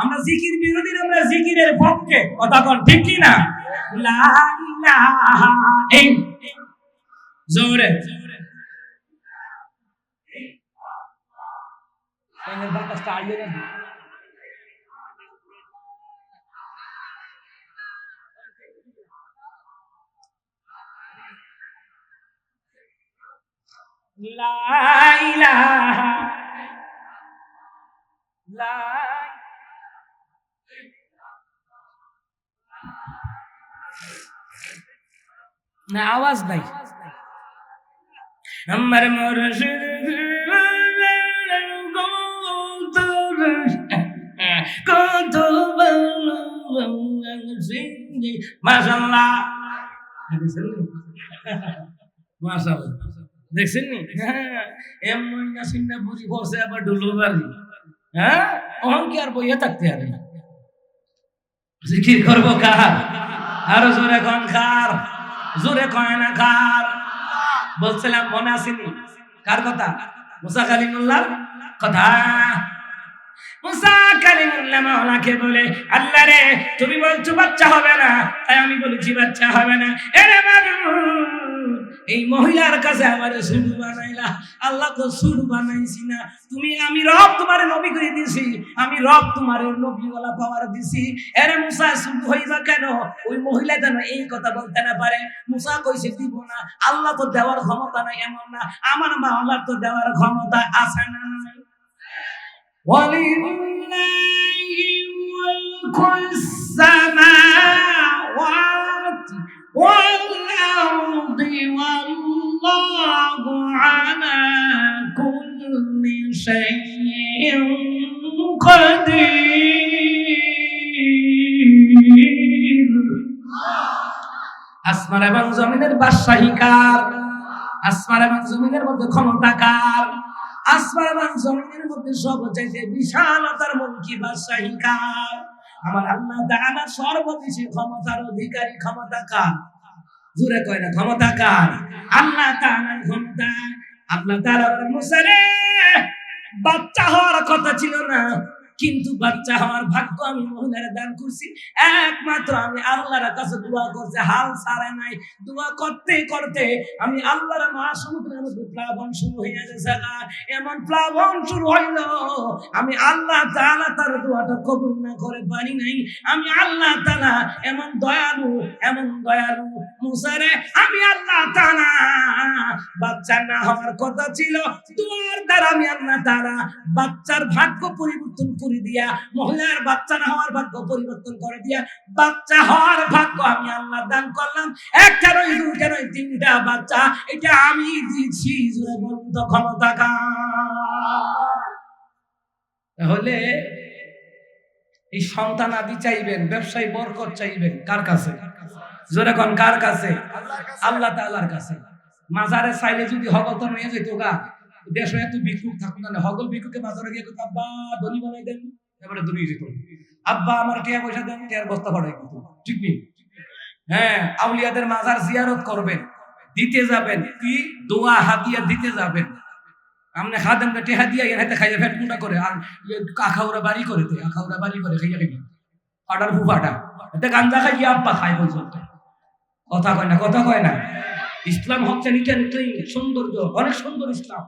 আমরা জিকির বিরোধী, আমরা জিকিরের পক্ষে। কথা কন ঠিক কিনা? লা ইলাহা এই জোরে বাতাসটা আইলে না। লা ইলাহা লা না, আওয়াজ নাই। আমার মুর্শিদ কত মাশাআল্লাহ, মাশাআল্লাহ, দেখছেন নি? এমন না শুনে বুঝি বসে আবার ডুলুবাড়ি। হ্যাঁ, অহংকার বইয়া থাকতে পারে না। জিকির করবো কার? আরো জোরে কোন কার? জোরে কয় না কার? বলছিলাম মনে আসেনি কার কথা? মুসা কালিমুল্লাহর কথা। মুসা কালিমুল্লাহ মাওলাকে বলে, আল্লাহ রে তুমি বলছো বাচ্চা হবে না, তাই আমি বলেছি বাচ্চা হবে না। এরে এই মহিলার কাছে আমার সুর বানাইলা। আল্লাহ তো সুর বানাইছি না, তুমি আমি রব তোমার নবী করে দিছি, আমি রব তোমার নবীওয়ালা পাওয়ার দিছি। এরে মুসা সুর হইবা কেন? ওই মহিলা যেন এই কথা বলতে না পারে। মুসা কইছে দিব না। আল্লাহ তো দেওয়ার ক্ষমতা নাই এমন না, আমার মাওলার তো দেওয়ার ক্ষমতা আছে না? ওয়ালিল্লাহি মুলকুস সামাওয়াতি ওয়াল আরদি ওয়াল্লাহু আলা কুল্লি শাইইন কাদির। আসমান এবং জমিনের বাদশাহী কার? আসমান এবং জমিনের মধ্যে ক্ষমতা কার? আসমান এবং জমিনের মধ্যে সবচাইতে বিশালতার মুলকি বাদশাহী কার? আমার আল্লাহ তাআলা সর্ববিষয়ে ক্ষমতার অধিকারী। ক্ষমতা কার? জোরে কয় না, ক্ষমতা কার? আল্লাহ তাআলার ক্ষমতা। আল্লাহ তাআলা বলেন, মুসা রে বাচ্চা হওয়ার কথা ছিল না, কিন্তু বাচ্চা হওয়ার ভাগ্য আমি মহিলার দান করছি। একমাত্র আমি আল্লাহর কাছে দোয়া করতে হাল ছাড়ে নাই। দোয়া করতে করতে আমি আল্লাহর মহাসমুদ্রের মধ্যে প্লাবন শুরু হয়ে গেছে। এমন প্লাবন শুরু হইল, আমি আল্লাহ তাআলা তার দোয়াটা কবুল না করে পারি নাই। আমি আল্লাহ তাআলা এমন দয়ালু, এমন দয়ালু। মুসা রে আমি আল্লাহ তাআলা বাচ্চা না হওয়ার কথা ছিল, দোয়ার দ্বারা আমি আল্লাহ তাআলা বাচ্চার ভাগ্য পরিবর্তন করে দিয়া, মহিলার বাচ্চা না হওয়ার ভাগ্য পরিবর্তন করে দিয়া বাচ্চা হওয়ার ভাগ্য আমি আল্লাহ দান করলাম। একটা নয়, দুইটা নয়, তিনটা বাচ্চা এটা আমি দিয়েছি। জোরে বলুন তো ক্ষমতা কার? তাহলে এই সন্তান আদি চাইবেন, ব্যবসায়ী বরকত চাইবেন কার কাছে? জোরে কোন কার কাছে? আল্লাহ তাআলার কাছে। মাজারে চাইলে যদি হগত নিয়ে যেত গা, দেশে এত ভিক্ষুক থাকুন না, হগল ভিক্ষুকে মাজারে গিয়ে আব্বা ধনী বানাই দেন, এবারে ধনী যেত। আব্বা আমার টাকা পয়সা দেন, টাকার বস্তা পাঠাই দিত। ঠিক নেই? হ্যাঁ, আউলিয়াদের মাজার জিয়ারত করবেন, দিতে যাবেন কি দোয়া হাদিয়া দিতে যাবেন। আমনে খাদেমকে টেহা দিয়া এনে খাইয়া ফেট মুন্ডা করে, আর আখাউরা বাড়ি করে দেয়, আখাউরা বাড়ি করে খাইয়া খাইয়া ফাটার ফুফাটা এতে গাঞ্জা খাইয়া আব্বা খাই পর্যন্ত। কথা কয় না, কথা কয় না। ইসলাম হচ্ছে নিচে সৌন্দর্য, অনেক সুন্দর ইসলাম।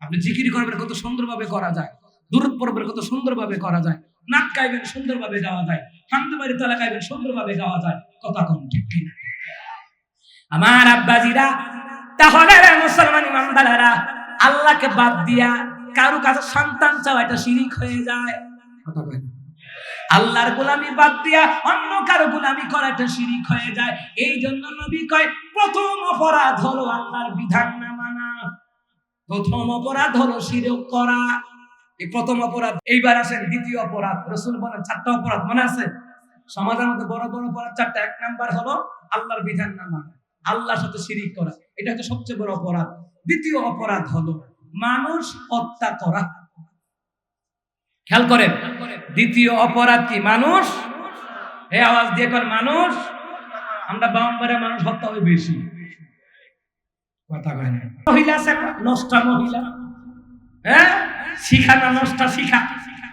আপনি জিকির করবেন কত সুন্দরভাবে করা যায়, দুরূদ পড়বেন কত সুন্দরভাবে করা যায়। নাক গাইবেন সুন্দরভাবে গাওয়া যায়, হামদুবাড়ি তলা গাইবেন সুন্দরভাবে গাওয়া যায়। কথা কোন ঠিক কিনা? আমার আব্বাজিরা, তাহলে মুসলমান ইমানদারেরা, আল্লাহকে বাদ দিয়া কারো কাছে সন্তান চাওয়া এটা শিরিক হয়ে যায়। কথা বলেন। আল্লাহর গোলামি বাদ দিয়া অন্য কারো গোলামি করা এটা শিরিক হয়ে যায়। এই জন্য নবী কয় প্রথম অপরাধ হলো আল্লাহর বিধান না মানা, প্রথম অপরাধ হলো শিরক করা। এই প্রথম অপরাধ। এইবার আসেন দ্বিতীয় অপরাধ। রাসূল বলেন 4টা অপরাধ মনে আছে? সমাজের মধ্যে বড় বড় অপরাধ 4টা। 1 নাম্বার হলো আল্লাহর বিধান না মানা, আল্লাহর সাথে শিরিক করা, এটা হচ্ছে সবচেয়ে বড় অপরাধ। দ্বিতীয় অপরাধ হলো মানুষ হত্যা করা। খেয়াল করেন, দ্বিতীয় অপরাধ কি? মানুষ। এই আওয়াজ দিয়ে কর মানুষ। আমরা বাউন্ডারে মানুষ হত্যা হয় বেশি। কথা কয় না। মহিলা আছে নষ্টা মহিলা, হ্যাঁ শিখা না নষ্টা শিখা,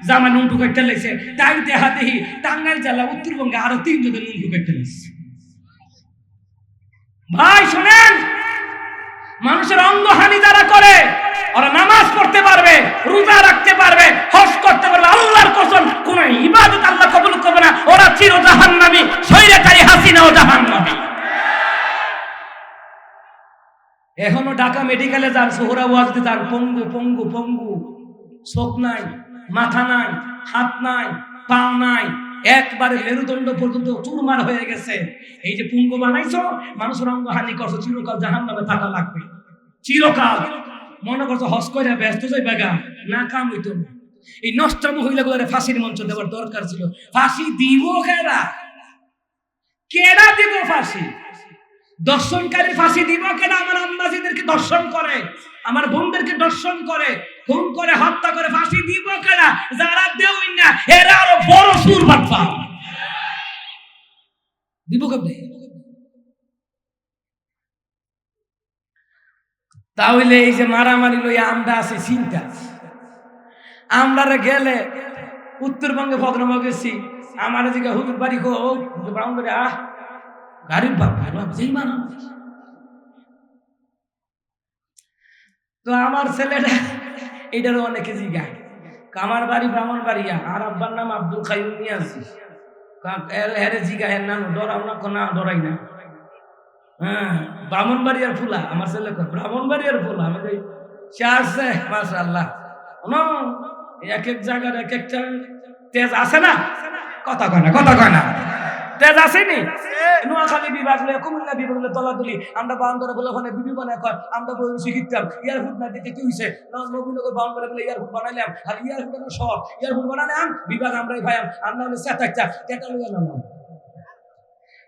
জামা নুনটু করতে লেগেছে, তাই দেখা দেখি টাঙ্গাইল জেলা উত্তরবঙ্গে আরো 3 জনের নুনটু করতে লেগেছে। ভাই শোনেন, মানুষের অঙ্গহানি যারা করে ওরা নামাজ পড়তে পারবে, রোজা রাখতে পারবে, হজ করতে পারবে, আল্লাহর কসম কোন ইবাদত আল্লাহ কবুল করবে না। ওরা চির জাহান্নামী, স্বৈরাচারী হাসিনাও জাহান্নামী। এখনো ঢাকা মেডিকেলে যান, সোহরাওয়াজতে যান, পঙ্গু পঙ্গু পঙ্গু, চোখ নাই, মাথা নাই, হাত নাই, পা নাই, একবারে মেরুদণ্ড পর্যন্ত চুরমার হয়ে গেছে। এই যে পুঙ্গ বানাইছো, মানুষের অঙ্গহানি করছো, চিরকাল জাহান্নামে থাকা লাগবে, চিরকাল। মনে করছো হজ কইরা ব্যস্ত যাই বাগা, না কাম হইতো না। এই নষ্ট মহিলাগুলোর ফাঁসির মঞ্চ দেওয়ার দরকার ছিল। ফাঁসি দিব কেডা? কেডা দিব ফাঁসি? দর্শনকারী ফাঁসি দিব কেডা? আমার আম্মাজিদেরকে দর্শন করে, আমার বোনদেরকে দর্শন করে, খুন করে, হত্যা করে, ফাঁসি দিব কেডা? যারা দেউই না এরা আরো বড় সুর বাটপা দিব কেমনে? তাহলে এই যে মারামারি লইয়া আমরা আছি চিন্তা। আমরা গেলে উত্তরবঙ্গে ভদ্রমা গেছি, আমার দিকে হুজুর বাড়ি হোক গাড়ির যেই মারা। তো আমার ছেলেটা এটারও অনেকে জিগায়, আমার বাড়ি ব্রাহ্মণবাড়িয়া, আর আব্বার নাম আব্দুল খাইম মিয়াজি। এর জিগায় এর নাম ডরাও না, না ডরাই না। হ্যাঁ ব্রাহ্মণবাড়িয়ার ফুলা, আমার ছেলে ব্রাহ্মণবাড়িয়ার ফুলা। আমি সে আসছে মাশাআল্লাহ। এক এক জায়গার এক একটা তেজ আছে না? কথা কয় না, কথা কয় না। তেজ আসেনি? নোয়াখালী বিভাগ লয়ে, কুমিল্লা বিভাগ লয়ে তলাতলি, আমরা বাউন্ডারে বলে ওখানে বিবি বানায় কয়, আমরা বই শিখিতাম এয়ারফুট না দিতে কি হয়েছে, নবীনগর বাউন্ডারে বলে এয়ারফুট বানাইলাম, আর এয়ারফুট শখ এয়ারফুট বানালাম বিভাগ আমরাই ভাই, আমরা হলে চেতাচ্ছা কেটা লইয়া নাম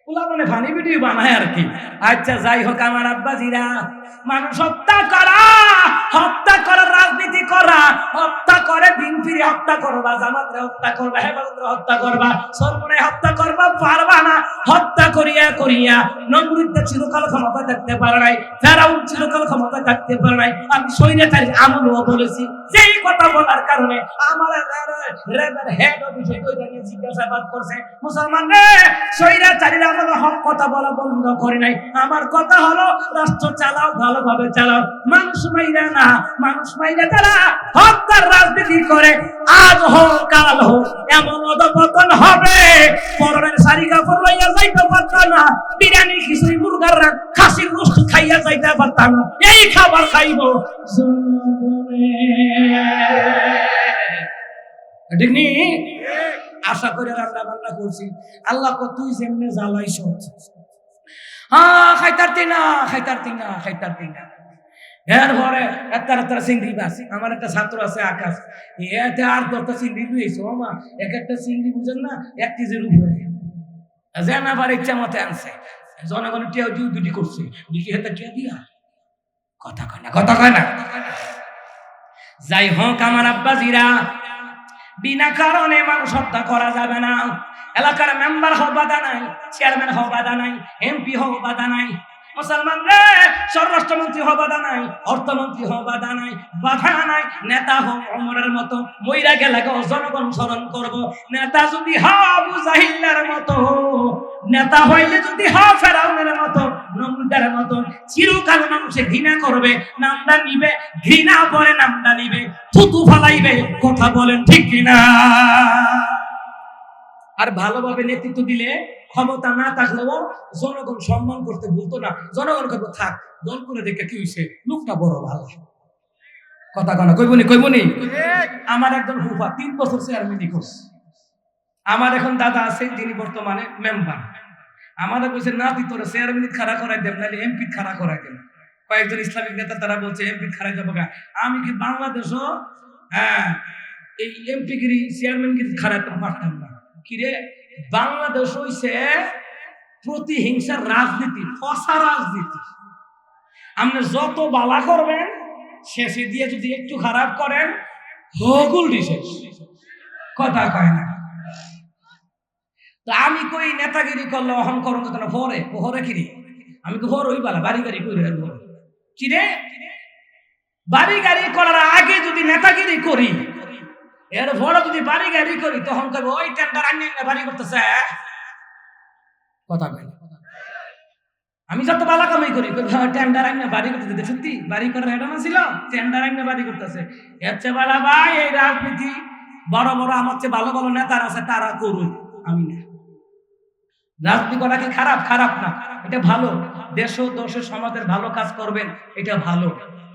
পুলা মানে ফানি ভিডিও বানায় আর কি। আচ্ছা যাই হোক আমার আব্বাজিরা, মানুষ হত্যা করা, হত্যা করার রাজনীতি করা, হত্যা করে দিন ফিরে হত্যা করবা, জামাতরে হত্যা করবা, হেফাজতরে হত্যা করবা, সরমনে হত্যা করবা পারবা না। হত্যা করিয়া করিয়া নমরুদ চিরকাল ক্ষমতায় থাকতে পারে নাই, ফেরাউন চিরকাল ক্ষমতায় থাকতে পারে নাই। আমি সৈন্যতার আমলও বলেছি, যেই কথা বলার কারণে আমার রেবের হেড অফিসে ওইটা নিয়ে জিজ্ঞাসাবাদ করছে। মুসলমান রে, সৈন্যচারীরা আমার হক কথা বলা বন্ধ করে নাই। আমার কথা হলো রাষ্ট্র চালাও, ভালোভাবে চালাও, মানুষ মাইরা না। মানুষ মাইরা তারা হত্যার রাজনীতি করে, আজ হোক কাল হোক এমন অধপতন হবে, পরনের শাড়ি কাপড় লইয়া যাইতে পারত না, বিরিয়ানি খিচুড়ি মুরগার খাসির রোস্ট খাইয়া যাইতে পারত না, এই খাবার খাইব। ঠিক নি? আশা করে রান্না বান্না করছি, আল্লাহ তুই যেমনে জ্বালাইছ, খাইতারতি না, খাইতারতি না, খাইতারতি না। এরপরে একটা চিংড়ি মাছ, আমার একটা ছাত্র আছে আকাশ, এতে আর 10টা চিংড়ি লুয়েছে। ও মা, এক একটা চিংড়ি বুঝেন না 1 কেজির উপরে, যে না পারে ইচ্ছা মতে আনছে। জনগণের টিয়া ডিউটি করছে, ডিউটি হাতে টিয়া দিয়া। কথা কয় না, কথা কয় না। যাই হোক আমার আব্বাজিরা, বিনা কারণে মানুষ হত্যা করা যাবে না। এলাকার মেম্বার হওয়া বাধা নাই, চেয়ারম্যান হওয়া বাধা নাই, এমপি হওয়া বাধা নাই, মুসলমান রে স্বরাষ্ট্রমন্ত্রী হওয়া বাধা নাই, অর্থমন্ত্রী হওয়া বাধা নাই, বাধা নাই। নেতা হোক ওমরের মতো, মইরা গেলে জনগণ স্মরণ করবো। নেতা যদি হওয়া আবু জাহিলের মতো, নেতা হইলে যদি হওয়া ফেরাউনের মতো, নমরুদ মুদ্রার মতো চিরকাল মানুষে ঘৃণা করবে, নামটা নিবে, ঘৃণা পরে নামটা নিবে, থুতু ফালাইবে। কথা বলেন ঠিক কিনা? আর ভালোভাবে নেতৃত্ব দিলে, ক্ষমতা না থাকলেও জনগণ সম্মান করতে ভুলতো না। জনগণ কইব থাক, দল করে দেখে কি হইছে, লোকটা বড় ভালো। কথা কনা কইবনি। আমার একজন ফুফা 3 বছর চেয়ারম্যানই করছে। আমার এখন দাদা আছে, তিনি বর্তমানে মেম্বার। আমাদের কইছে না, তুই তোর চেয়ারম্যান খাড়া করাই দেব, নাহলে এমপি খাড়া করাই দেব। কয়েকজন ইসলামিক নেতা তারা বলছে এমপি খাড়াই দেবো। আমি কি বাংলাদেশও এই এমপি গিরি চেয়ারম্যান গিরি খাড়াইতে পারতাম না। কিরে, বাংলাদেশ হইছে প্রতিহিংসার রাজনীতি, ফসা রাজনীতি। আপনি যত বালা করবেন, শেষে দিয়ে যদি একটু খারাপ করেন, হগুল শেষ। কথা কয় না। তো আমি কই নেতাগিরি করলে অহংকরণ করতে না, ভরে কিরি আমি তো ভর ওই বালা বাড়ি গাড়ি করে কিরে, বাড়ি গাড়ি করার আগে যদি নেতাগিরি করি, এর ভরা যদি বাড়ি গাড়ি করি, তখন কইব ওই টেন্ডার আইনে বাড়ি করতেছে। কথা কয় না। আমি যত বালা কামাই করি, টেন্ডার আইনে বাড়ি করতেছে। সত্যি বাড়ি করার এটা না ছিল, টেন্ডার আইনে বাড়ি করতেছে। এর চেয়ে বালা ভাই, এই রাজনীতি বড় বড় আমার চেয়ে ভালো ভালো নেতারা আছে, তারা করুন, আমি না। রাজনীতি করা কি খারাপ? খারাপ না, এটা ভালো। দেশ ও দশের সমাজের ভালো কাজ করবেন, এটা ভালো।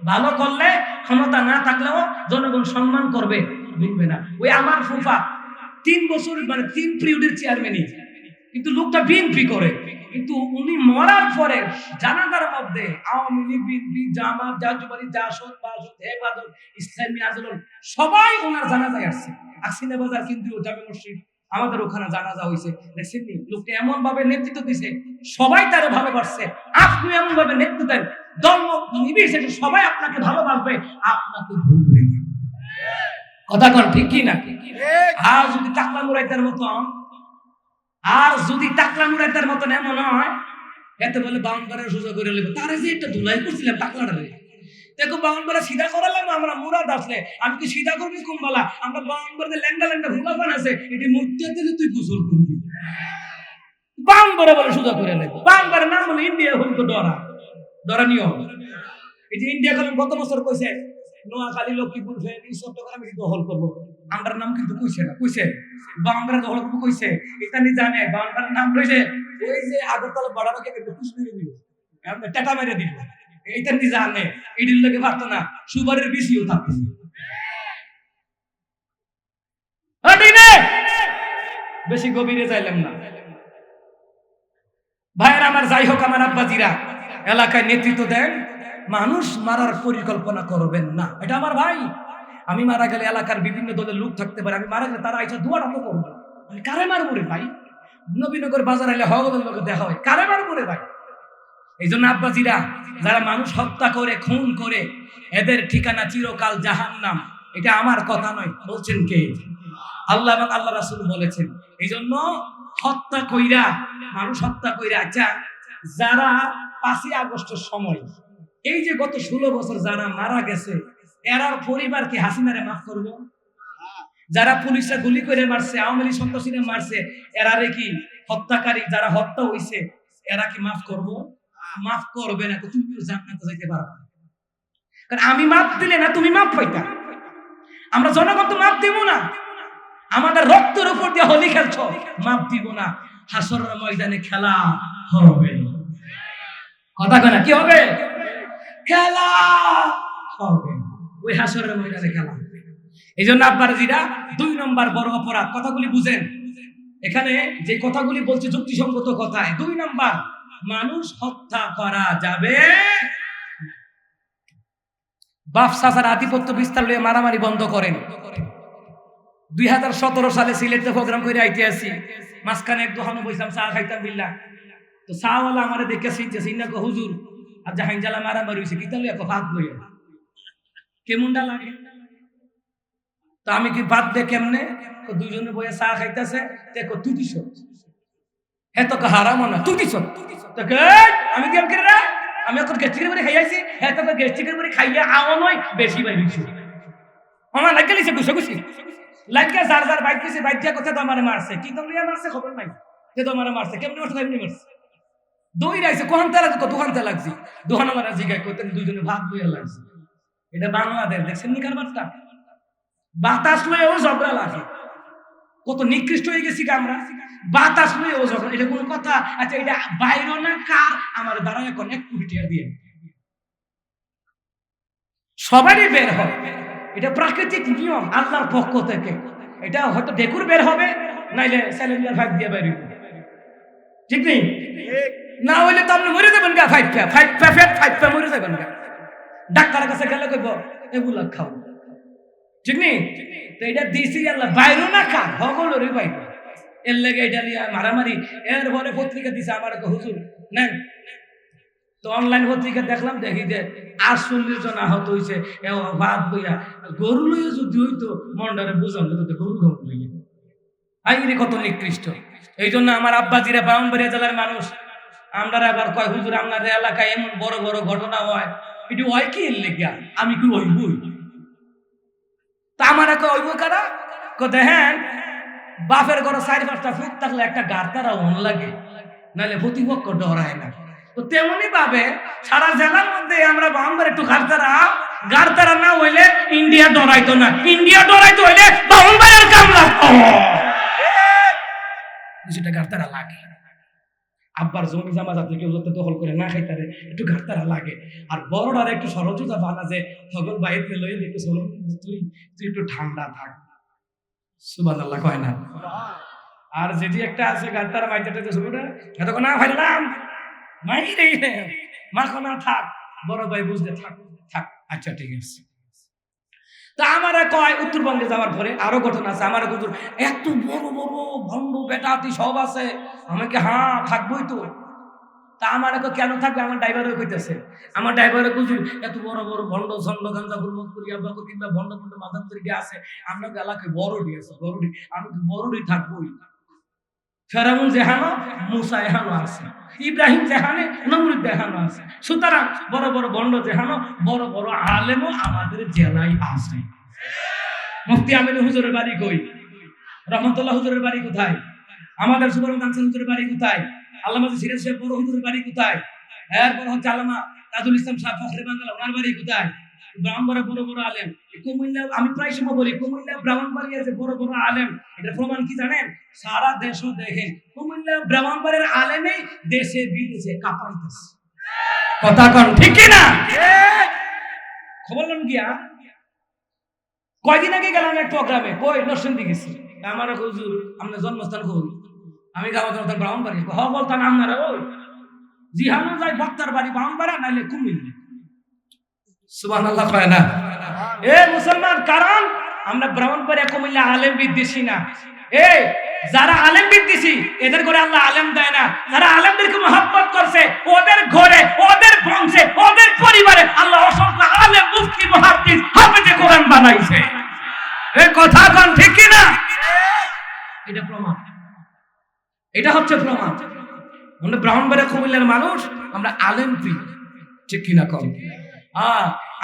ভালো করলে ক্ষমতা না থাকলেও জনগণ সম্মান করবে, বুঝবে না। ওই আমার ফুফা 3 বছর মানে 3 পিরিয়ডের চেয়ারম্যানই, কিন্তু লোকটা বিএনপি করে। কিন্তু উনি মরার পরে জানাজার মধ্যে আওয়ামী লীগ, বিএনপি, জামাত, জাতীয়বাদী, জাসদ, বাসদ, হেফাজত, ইসলামী আন্দোলন সবাই ওনার জানাজায় আসছে। আসিনা বাজার কেন্দ্রীয় জামে মসজিদ, আমাদের ওখানে জানাজা হয়েছে। দেখছেন লোকটা এমন ভাবে নেতৃত্ব দিছে, সবাই তারে ভালোবাসছে। আপনি এমন ভাবে নেতৃত্ব দেন, ধর্ম নির্বিশেষে সবাই আপনাকে ভালোবাসবে, আপনাকে ভুলবে না। কথা কন ঠিক কি না? আর যদি টাকলা মুরাইতার মতন এমন হয়, এতে বলে বাউন্ডারের সোজা করে নেব, তারে যে একটা ধুলাই করছিলাম টাকলাটারে, দেখো বাউন্ডারে সিধা করালাম আমরা, মুরাদ আসলে আমি কি সিধা করবি কুম্বালা, আমরা বাউন্ডারে ল্যাংডা ল্যাংডা হুলাপান আছে, এটি মূর্তি দিলে তুই গোসল করবি। বাউন্ডারে বলে সোজা করে নেব। বাউন্ডারের নাম বলে ইন্ডিয়া হল তো ডরা নিয়ম। এই যে ইন্ডিয়া কলম গত বছর কইছে নোয়াখালী, লক্ষ্মীপুর, ফেনী, চট্টগ্রামে দখল করবো। আমরার নাম কিন্তু কইছে না, কইছে বাংলার দখল করবো কইছে। এটা নি জানে বাংলার নাম কইছে ওই যে আগরতলা বর্ডারকে কিন্তু পুশ মেরে দিল, টাটা মেরে দিল। এইটা নি জানে, এডির লোকে পারতো না, সুবারের বেশিও থাকতো। বেশি গভীরে যাইলাম না ভাইয়ের আমার। যাই হোক, আমার আব্বাজিরা এলাকায় নেতৃত্ব দেন, মানুষ মারার পরিকল্পনা করবেন না। এটা আমার ভাই। আমি মারা গেলে এলাকার বিভিন্ন দলের লোক থাকতে পারে, আমি মারা গেলে তারা আইসা দোয়াটা তো করবো। আমি কারে মারবো রে ভাই? নবীনগর বাজার আইলে হগদের লোক দেখা হয়, কারে মারবো রে ভাই? এই জন্য আব্বাজিরা, যারা মানুষ হত্যা করে, খুন করে, এদের ঠিকানা চিরকাল জাহান্নাম। এটা আমার কথা নয়, বলছেন কে? আল্লাহ এবং আল্লাহ রাসূল বলেছেন। এই জন্য হত্যা কইরা, মানুষ হত্যা কইরা, আচ্ছা যারা 5ই আগস্টের সময় এই যে গত 16 বছর যারা মারা গেছে, এরার পরিবার কি হাসিনারে মাফ করবো? যারা পুলিশরা গুলি করে মারছে, আওয়ামী লীগ সন্ত্রাসীরা মারছে, এরারে কি হত্যাকারী যারা হত্যা হইছে, এরা কি মাফ করবো? মাফ করবে না। তুমিও জান্নাতে যাইতে পারবে না, কারণ আমি মাফ দিলে না তুমি মাফ পাইতা। আমরা জনগণ তো মাফ দিব না। আমাদের রক্তের উপর দিয়ে হোলি খেলছো, মাফ দিব না। হাসরের ময়দানে খেলা হবে। কথা কয় না? কি হবে? খেলা হবে। ওই হাসরের ময়দানে খেলা হবে। এই জন্য আব্বাজিরা 2 নম্বর বড় অপরাধ, কথাগুলি বুঝেন। এখানে যে কথাগুলি বলছে যুক্তিসঙ্গত কথায়। 2 নম্বর, মানুষ হত্যা করা যাবে। বাপ চাচার আধিপত্য বিস্তার লইয়া মারামারি বন্ধ করেন। 2017 সালে সিলেটে প্রোগ্রাম করে আইতে আসি, মাঝখানে এক দোকানে বসলাম, চা খাইতাম বিল্লাহ। তো চাওয়ালা আমার দেখে চিনতেছি না, হুজুর আর জাহান জ্বালা মারামারি হয়েছে, কিতা লইয়া ভাত লইয়া কেমনটা লাগে? তো আমি কি ভাত দে কেমনে? দুইজনে বইয়া চা খাইতেছে, দেখো তুই দিস, হ্যাঁ তোকে হারাম না, তুই দিস। আমি কেম করে রে? আমি এখন গেস্টিকের বাড়ি খাইয়াছি, হ্যাঁ তোকে গেস্টিকের বাড়ি খাইয়া আওয়া নয়, বেশি বাইছি আমার লাগে লিছে গুছে গুছি লাগে। যার যার বাইক গেছে, বাইক দিয়া কথা তো আমার মারছে, কি তো মারছে খবর নাই, কে তো আমার মারছে, কেমনি মারছে, কেমনি মারছে। দই রাইছে কোহান লাগছে কত দোকানতে লাগছি দোকানওয়ালা জিগায় করতেন দুইজনে ভাত বইয়া লাগছে। এটা বাংলাদেশ, দেখছেন নি কারবারটা? বাতাস লয়েও ঝগড়া লাগে। কত নিকৃষ্ট হয়ে গেছি আমরা, বাতাস লয়েও ঝগড়া। এটা কোনো কথা? আচ্ছা এটা বাইরে না কার? আমার দ্বারা এখন 1 কোটি টাকা দিয়ে সবারই বের হবে। এটা প্রাকৃতিক নিয়ম আল্লাহর পক্ষ থেকে। এটা হয়তো ডেকুর বের হবে, নাইলে স্যালেন্ডার ফাইভ দিয়ে বের হবে, ঠিক নেই? না হইলে তো আপনি মরে যাবেন গা, ফাইভ মরে যাবেন গা। ডাক্তারের কাছে গেলে কইব এগুলা খাও, ঠিক নেই? তো এটা দিছি আল্লাহ, বাইরও না কার, সকলেরই বাইর। এর লেগে এটা নিয়ে মারামারি। এরপরে পত্রিকা দিছে আমার, হুজুর নেন। তো অনলাইন পত্রিকা দেখলাম, দেখি যে 48 জন আহত হয়েছে। ভাত বইয়া গরু লইয়া যদি হইতো মন্ডারে বুঝাম গরু ঘর লইয়া। আইরে কত নিকৃষ্ট। এই জন্য আমার আব্বাজিরা ব্রাহ্মণবাড়িয়া জেলার মানুষ, আমরা আবার কয় হুজুর আপনার এলাকায় এমন বড় বড় ঘটনা হয়, এটি হয় কি এর লেগা? আমি কি হইবই? তা আমার হইব কারা? দেখেন বাপের ঘরে 4-5টা ফুট থাকলে একটা গাড়তারা অন লাগে, নাহলে প্রতিপক্ষ ডরায় না। তো তেমনি ভাবে সারা জেলার মধ্যে আমরা বাম্বার একটু গাড়তারা না হইলে ইন্ডিয়া ডরাইতো না, ইন্ডিয়া ডরাইতো হইলে বাম্বারের কামলা সেটা গাড়তারা লাগে। আব্বার জমি জামা যাতে কেউ যাতে দখল করে না খাইতারে একটু গাড়তারা লাগে। আর বড়টারে একটু সরজতা বানা যে সকল বাইরে লইয়ে দেখতে চলো, তুই একটু ঠান্ডা থাক, সুবহানাল্লাহ কয় না? আর যেটি একটা আছে গাড়তারা মাইতে শুরুটা এতক্ষণ না ফাইলাম মাইরে মাখো না, থাক বড় ভাই বুঝতে থাক থাক, আচ্ছা ঠিক আছে। তা আমার কয় উত্তরবঙ্গে যাওয়ার পরে আরো ঘটনা আছে। আমার হুজুর এত বড় বড় ভণ্ড বেটাতি সব আছে। আমাকে হ্যাঁ থাকবোই তো। তা আমার কেন থাকবে? আমার ড্রাইভারও কইতেছে, আমার ড্রাইভারে হুজুর এত বড় বড় ভণ্ড ছন্দ গাঞ্জা গুরমত করি আব্বা কিংবা ভণ্ড ভণ্ড মাদাম তরিকে আছে, আমরা এলাকায় বড়ডি আছে, বড়ডি আমি বড়ডি থাকবোই। ফেরাউন যেহানো মুসা এহানো আছে, ইব্রাহিম যেহানে নমরুদ দেখানো আছে। সুতরাং বড় বড় ভণ্ড যেহানো বড় বড় আলেমও আমাদের জেলায় আছে। মুফতি আমিন হুজুরের বাড়ি কই? রহমতুল্লাহ হুজুরের বাড়ি কোথায়? আমাদের সুবর্ণ আনসার হুজুরের বাড়ি কোথায়? আল্লামা সিরাজ সাহেব বড় হুজুরের বাড়ি কোথায়? এরপর হচ্ছে আল্লামা তাজুল ইসলাম সাহেব ফখরে বাংলা, ওনার বাড়ি কোথায়? ব্রাহ্মণবাড়িয়া বড় বড় আলেম। কুমিল্লা আমি প্রায় সময় বলি কুমিল্লা ব্রাহ্মণবাড়িয়া যে বড় বড় আলেম, এটা প্রমাণ কি জানেন? সারা দেশও দেখেন কুমিল্লা ব্রাহ্মণবাড়িয়ার আলেমেই দেশে বিদেশে কাঁপাইতেছে। কথা কন ঠিক কি না? খবর লন গিয়া কয়দিন আগে গেলাম এক প্রোগ্রামে, কই নরসিংদী গেছি। আমার হুজুর আপনার জন্মস্থান কই? আমি জন্মস্থান ব্রাহ্মণবাড়িয়া। হ বলতাম আপনারা ওই জিহানো যায় বক্তার বাড়ি ব্রাহ্মণবাড়িয়া নাইলে কুমিল্লা। সুবহানাল্লাহ কয় না? এ মুসলমান, কারণ আমরা ব্রাহ্মণবাড়িয়া কুমিল্লা আলেম বিদ্বেষী না। এই যারা আলেম বিদ্বেষী এদের ঘরে আল্লাহ আলেম দেয় না। যারা আলেমদেরকে মহব্বত করছে ওদের ঘরে, ওদের বংশে, ওদের পরিবারে আল্লাহ অসংখ্য আলেম, মুফতি, মুহাদ্দিস, হাফেজে কোরআন বানাইছে। এই কথা কোন ঠিক কি না? এটা প্রমাণ, এটা হচ্ছে প্রমাণ। আমরা ব্রাহ্মণবাড়িয়া কুমিল্লার মানুষ, আমরা আলেম প্রিয়, ঠিক কিনা কম?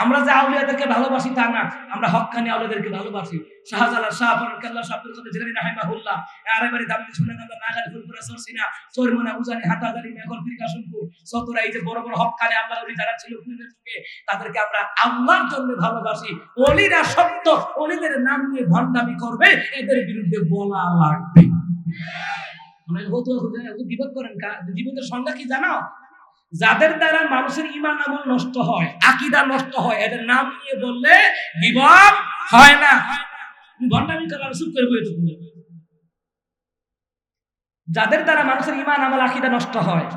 আমরা যে আউলিয়াদেরকে ভালোবাসি তা না, আমরা হক্কানি আউলিয়াদেরকে ভালোবাসি। শাহজালাল শাহ ফরকাল্লাহ শাহ আব্দুল কাদের জিলানী রাহিমাহুল্লাহ, আরেবারে দামি সুনানান্দা নাগাল ফুলপুরা সরসিনা চরমনা উজানি হাটাজারি মেঘল ফিরকাশনপুর সতরা, এই যে বড় বড় হক্কানি আল্লাহর ওলি যারা ছিল পূর্বের যুগে, তাদেরকে আমরা আল্লাহর জন্য ভালোবাসি। ওলিরা সত্য, ওলিদের নাম নিয়ে ভণ্ডামি করবে, এদের বিরুদ্ধে বলা লাগবে। মানে হতো বিপদ করেন। বিপদের সংজ্ঞা কি জানো? যাদের দ্বারা মানুষের ঈমান আমল নষ্ট হয়, আকীদা নষ্ট হয়, এদের নাম নিয়ে বললে বিপদ হয় না। ভণ্ডামি করার চুপ করে বইতে। যাদের দ্বারা মানুষের ঈমান আমল আকীদা নষ্ট হয়,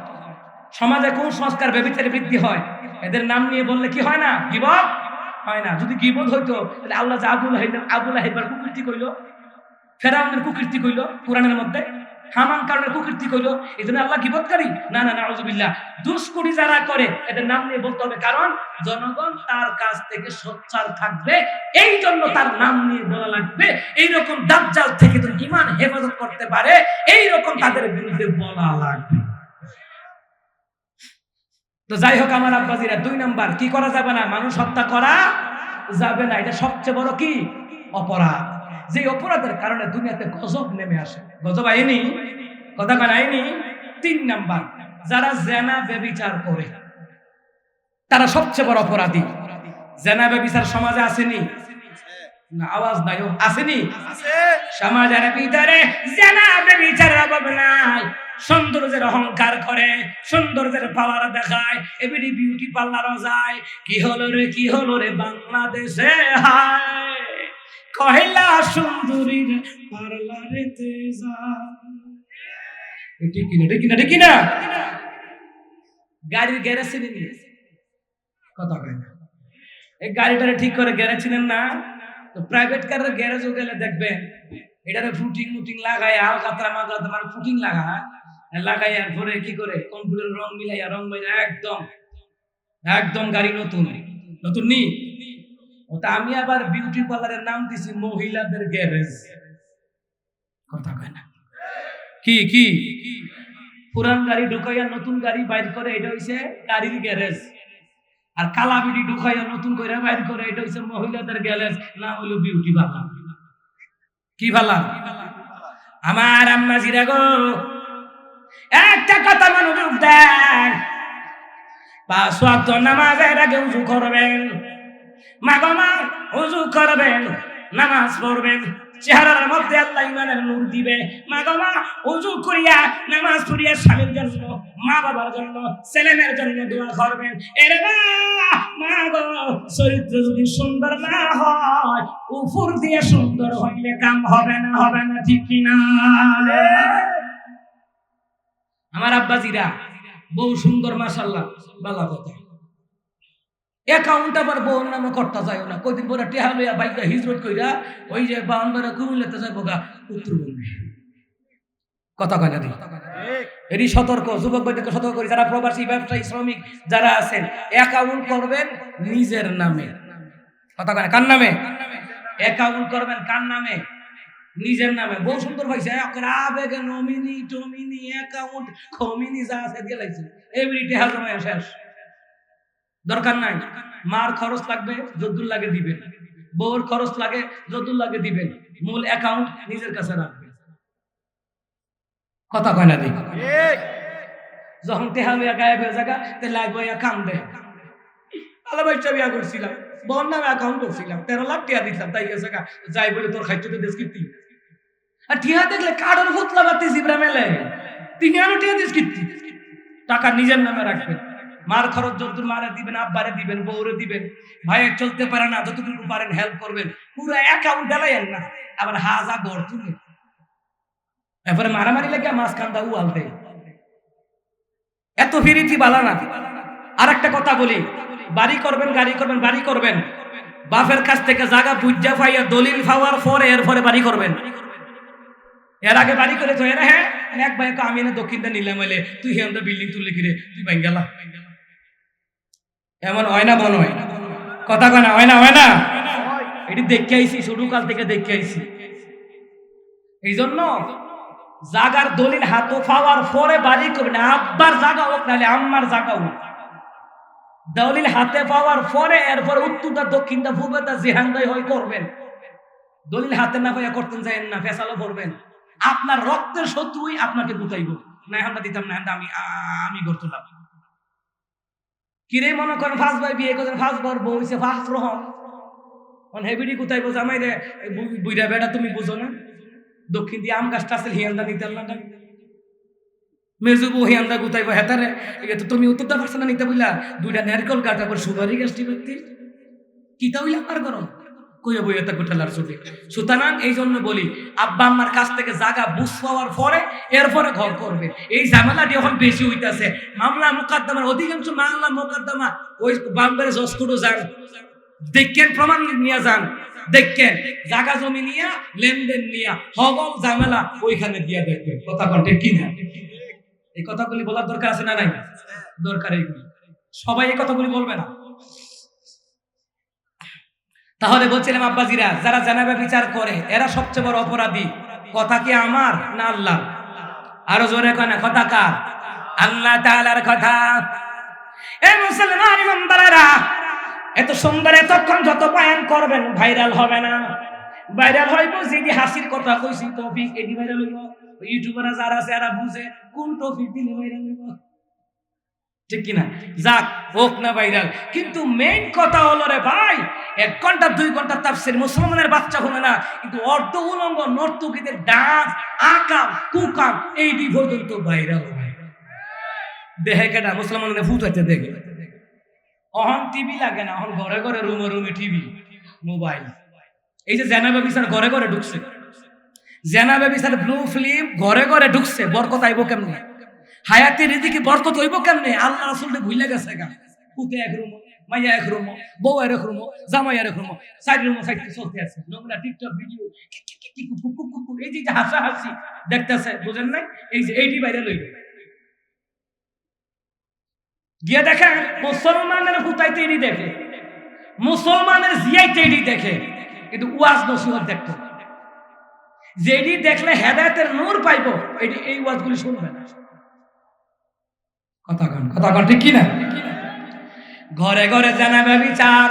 সমাজে কোন সংস্কার ব্যভিচারে বৃদ্ধি হয়, এদের নাম নিয়ে বললে কি হয় না? বিপদ হয় না। যদি বিপদ হইতো তাহলে আল্লাহ যে আবুল লাহিবের কুকীর্তি কইল, ফেরাউনের কুকীর্তি কইল কোরআনের মধ্যে, হামান কারণে কুকীর্তি কইল, এই জন্য আল্লাহ গীবতকারী? না না, নাউযুবিল্লাহ। দুষ্কর্ম যারা করে এদের নাম নিয়ে বলতে হবে, কারণ জনগণ তার কাছ থেকে সোচ্চার থাকবে, এই জন্য তার নাম নিয়ে বলা লাগবে। এইরকম দাজ্জাল থেকে তো ঈমান হেফাজত করতে পারে, এইরকম তাদের বিরুদ্ধে বলা লাগবে। তো যাই হোক আমার আব্বাজিরা, 2 নাম্বার কি করা যাবে না? মানুষ হত্যা করা যাবে না। এটা সবচেয়ে বড় কি অপরাধ। যে অপরাধের কারণে দুনিয়াতে গজব নেমে আসে। গজব আইনি, কথা কান আইনি। 3 নাম্বার যারা জেনা ব্যভিচার করে তারা সবচেয়ে বড় অপরাধী। জেনা ব্যভিচার সমাজে আসেনি না? আওয়াজ নাই, আসেনি? সমাজের ভিতরে জেনা ব্যভিচারের অভাব নাই। সৌন্দর্যের অহংকার করে, সৌন্দর্যের পাওয়ার দেখায়, এবিডি বিউটি পার্লারও যায়। কি হলো রে বাংলাদেশে, হায় কহিলা সুন্দরীর পার্লারেতে যায়। ঠিক কিনা? গাড়ির গ্যারেজ চিনেন কথা বলে না, এই গাড়িটারে ঠিক করে গ্যারেজ চিনেন না? তো প্রাইভেট কারের গ্যারেজও গেলে দেখবেন এটারে ফুটিং লাগায়, কাতরা মাগা মানে ফুটিং লাগাইয়ার পরে কি করে কম্পিউটার রং মিলাইয়া রং মাইরা একদম গাড়ি নতুন নি। ওটা আমি আবার বিউটি পার্লারের নাম দিছি মহিলাদের গ্যারেজ। কথা কয় না? কি পুরান গাড়ি ঢুকাইয়া নতুন গাড়ি বাইর করে, এটা হইছে গাড়ির গ্যারেজ। আর কালা বিড়ি ঢুকাইয়া নতুন করে বাইর করে, এটা হইছে মহিলাদের গ্যারেজ। নাম হইল বিউটি পার্লার। কি পার্লার? আমার আম্মা জিরা গো, একটা কথা মনোযোগ দেন। 5 ওয়াক্ত নামাজের আগে ওযু করবেন। মা ওযু করবেন, নামাজ পড়বেন, চেহারার মধ্যে আল্লাহ ইমানের নূর দিবে। মা ওযু করিয়া নামাজ পড়িয়া স্বামীর জন্য, মা বাবার জন্য, ছেলেমেয়ের জন্য দোয়া করবেন। এরে মা গো, চরিত্র যদি সুন্দর না হয়, উপর দিয়ে সুন্দর হইলে কাম হবে না? ঠিক কিনা? আমার আব্বাজিরা বউ সুন্দর মাশাআল্লাহ, ভালো কথা। অ্যাকাউন্ট আবার বউর নামে করতে যায় না। কয়দিন পরে টেহা লইয়া বাইকটা হিজরত কইরা ওই যে বাউন্ডারে কুমিল্লাতে যাইব গা উত্তরবঙ্গে। কথা কয় না? এটি সতর্ক, যুবক ভাইদেরকে সতর্ক করি, যারা প্রবাসী ব্যবসায়ী শ্রমিক যারা আছেন, অ্যাকাউন্ট করবেন নিজের নামে। কথা কয় না? কার নামে? অ্যাকাউন্ট করবেন কার নামে? নিজের নামে। বউ সুন্দর পাইছে, আবেগে নমিনি টমিনি অ্যাকাউন্ট খমিনি যা আছে দিয়ে লাগছে, এভরি টেহা জমায় শেষ। দরকার নাই। মার খরচ লাগবে যদ্দুর লাগে দিবেন, বউর খরচ লাগে যদ্দুর লাগে দিবেন, মূল অ্যাকাউন্ট নিজের কাছে রাখবেন। কথা কয় না? দিক যখন টেহা লইয়া গায়েব হয়ে জায়গা তে লাগবে কান্দে। আলো বাচ্চা বিয়া করছিলাম, বউর নামে অ্যাকাউন্ট করছিলাম, 13 লাখ টাকা দিতাম, তাই গেছে যাই বলে তোর খাইতে দেশ কীর্তি। আর টিহা দেখলে কার্ডের ফুতলা বাতি জিবরা মেলে, তিনও টিহা দেশ কীর্তি। টাকা নিজের নামে রাখবেন। মার খরচ যতদূর মারে দিবেন, আব্বারে দিবেন, বউরে দিবেন। ভাইয়ের চলতে পারে না, যতটুকু পারেন হেল্প করবেন। পুরো অ্যাকাউন্ট দেলাইয়েন না, আবার হাজা গড় তুলে এরপরে মারামারি লাগে মাছ কান্দা উয়াল দেয়। এত ফিরিতি বালা না। আর একটা কথা বলি, বাড়ি করবেন, গাড়ি করবেন, বাড়ি করবেন, বাপের কাছ থেকে জায়গা বুঝা পাইয়া দলিল পাওয়ার পরে এরপরে বাড়ি করবেন। এর আগে বাড়ি করে তো এরা হ্যাঁ এক ভাই আমি এনে দক্ষিণটা নিলাম হইলে তুই হেন বিল্ডিং তুললে কিরে তুই ভাই গেলা, এমন হয় না? মনে হয় কথা কয় না? হয় না? এটি দেখে আইছি, শুরু কাল থেকে দেখে আইছি। এই জন্য জাগার দলিল হাতে পাওয়ার পরে বাড়ি করবেন। আব্বার জায়গা হোক নাহলে আম্মার জায়গা হোক, দলিল হাতে পাওয়ার পরে এরপরে উত্তরটা দক্ষিণটা পূর্বটা যেহানটাই হয় করবেন। দলিল হাতে না পাইয়া করতেন যাইেন না, ফেসালো করবেন। আপনার রক্তের শত্রুই আপনাকে গুতাইব না, আমরা দিতাম না, আমি করতাম। কিরে মনে করেন ফার্স্ট ভাই বিয়ে করেন, ফার্স্ট বার বউ হইছে ফার্স্ট রহম, হেবিডি গুতাইব জামাই রে বুইরা বেটা তুমি বুঝো না, দক্ষিণ দিয়ে আম গাছটা আছে হিয়ান্দা নিতে না, মেজুবু হিয়ান্দা গুতাইব হেতারে তো তুমি উত্তরটা পারছো না নিতে বুঝলা, 2টা নারকেল গাছ আবার সুপারি গাছটি ব্যক্তি কিতা হইলা আর করো কইয়া বইয়া তা গোঠালার ছবি। সুতরাং এই জন্য বলি, আব্বা আম্মার কাছ থেকে জায়গা বুঝ পাওয়ার পরে এরপরে ঘর করবে। এই ঝামেলাটি এখন বেশি হইতাছে। মামলা মোকদ্দমার অধিকাংশ মামলা মোকদ্দমা ওই বাম্বারে জজ কোর্টে যান, দেখেন প্রমাণ নিয়ে যান, দেখেন জায়গা জমি নিয়ে লেনদেন নিয়ে হগল ঝামেলা ওইখানে দিয়ে দেখবেন। কথা কন্টে কিনা? এই কথাগুলি বলার দরকার আছে না নাই? দরকার। এইগুলি সবাই এই কথাগুলি বলবে না। তাহলে বলছিলাম আব্বাজিরা, যারা জানাবে বিচার করে এরা সবচেয়ে বড় অপরাধী। কথা কি আমার না আল্লাহ? আরো জোরে কয় না, কথা কার? আল্লাহ তাআলার কথা। এই মুসলমান ইমানদারেরা, এত সুন্দর এতক্ষণ যত বয়ান করবেন ভাইরাল হবে না। ভাইরাল হইব যদি হাসির কথা কইছি টপিক এডি ভাইরাল হইব। ইউটিউবাররা যারা আছে এরা বুঝে কোন টপিক দিলে ভাইরাল হইব। ঠিক কিনা? যাক হোক না ভাইরাল, কিন্তু মেইন কথা হলো রে ভাই, 1 ঘন্টা 2 ঘন্টা তাফসীর মুসলমানের বাচ্চা হলো না, কিন্তু অর্ধ উলঙ্গ নর্তকীদের ডান্স আকাম কুকাম এই পর্যন্ত ভাইরাল হয়। দেখে কেটা মুসলমানের ভূত হইতে দেখে। অহন টিভি লাগে না, অহন ঘরে ঘরে রুমে রুমে টিভি মোবাইল। এই যে জেনাবে বিচার ঘরে ঘরে ঢুকছে, জেনাবে বিচার ব্লু ফিল্ম ঘরে ঘরে ঢুকছে, বরকত আইব কেমনে? হায়াতি রিজিকে বরকত হইব কেমনে? আল্লাহ রাসূলকে ভুলে গেছে গা। পুতে এক রুম, মাইয়া এক রুম, বউ এক রুম, জামাই এক রুম, সাইড রুম সাইড চলতে আছে, নোংরা টিকটক ভিডিও এই যে হাসাহাসি দেখতেছে, বুঝেন নাই? এই যে এইটি ভাইরাল হইবে। গিয়ে দেখেন মুসলমানের হুতাইতে এটি দেখে, মুসলমানের জিয়াইতে এটি দেখে, কিন্তু ওয়াজ নসিহত দেখতো। যেটি দেখলে হেদায়েতের নূর পাইব, এই ওয়াজগুলি শুনবে না। কথা কন ঠিক কি না? ঘরে ঘরে জানাবে বিচার,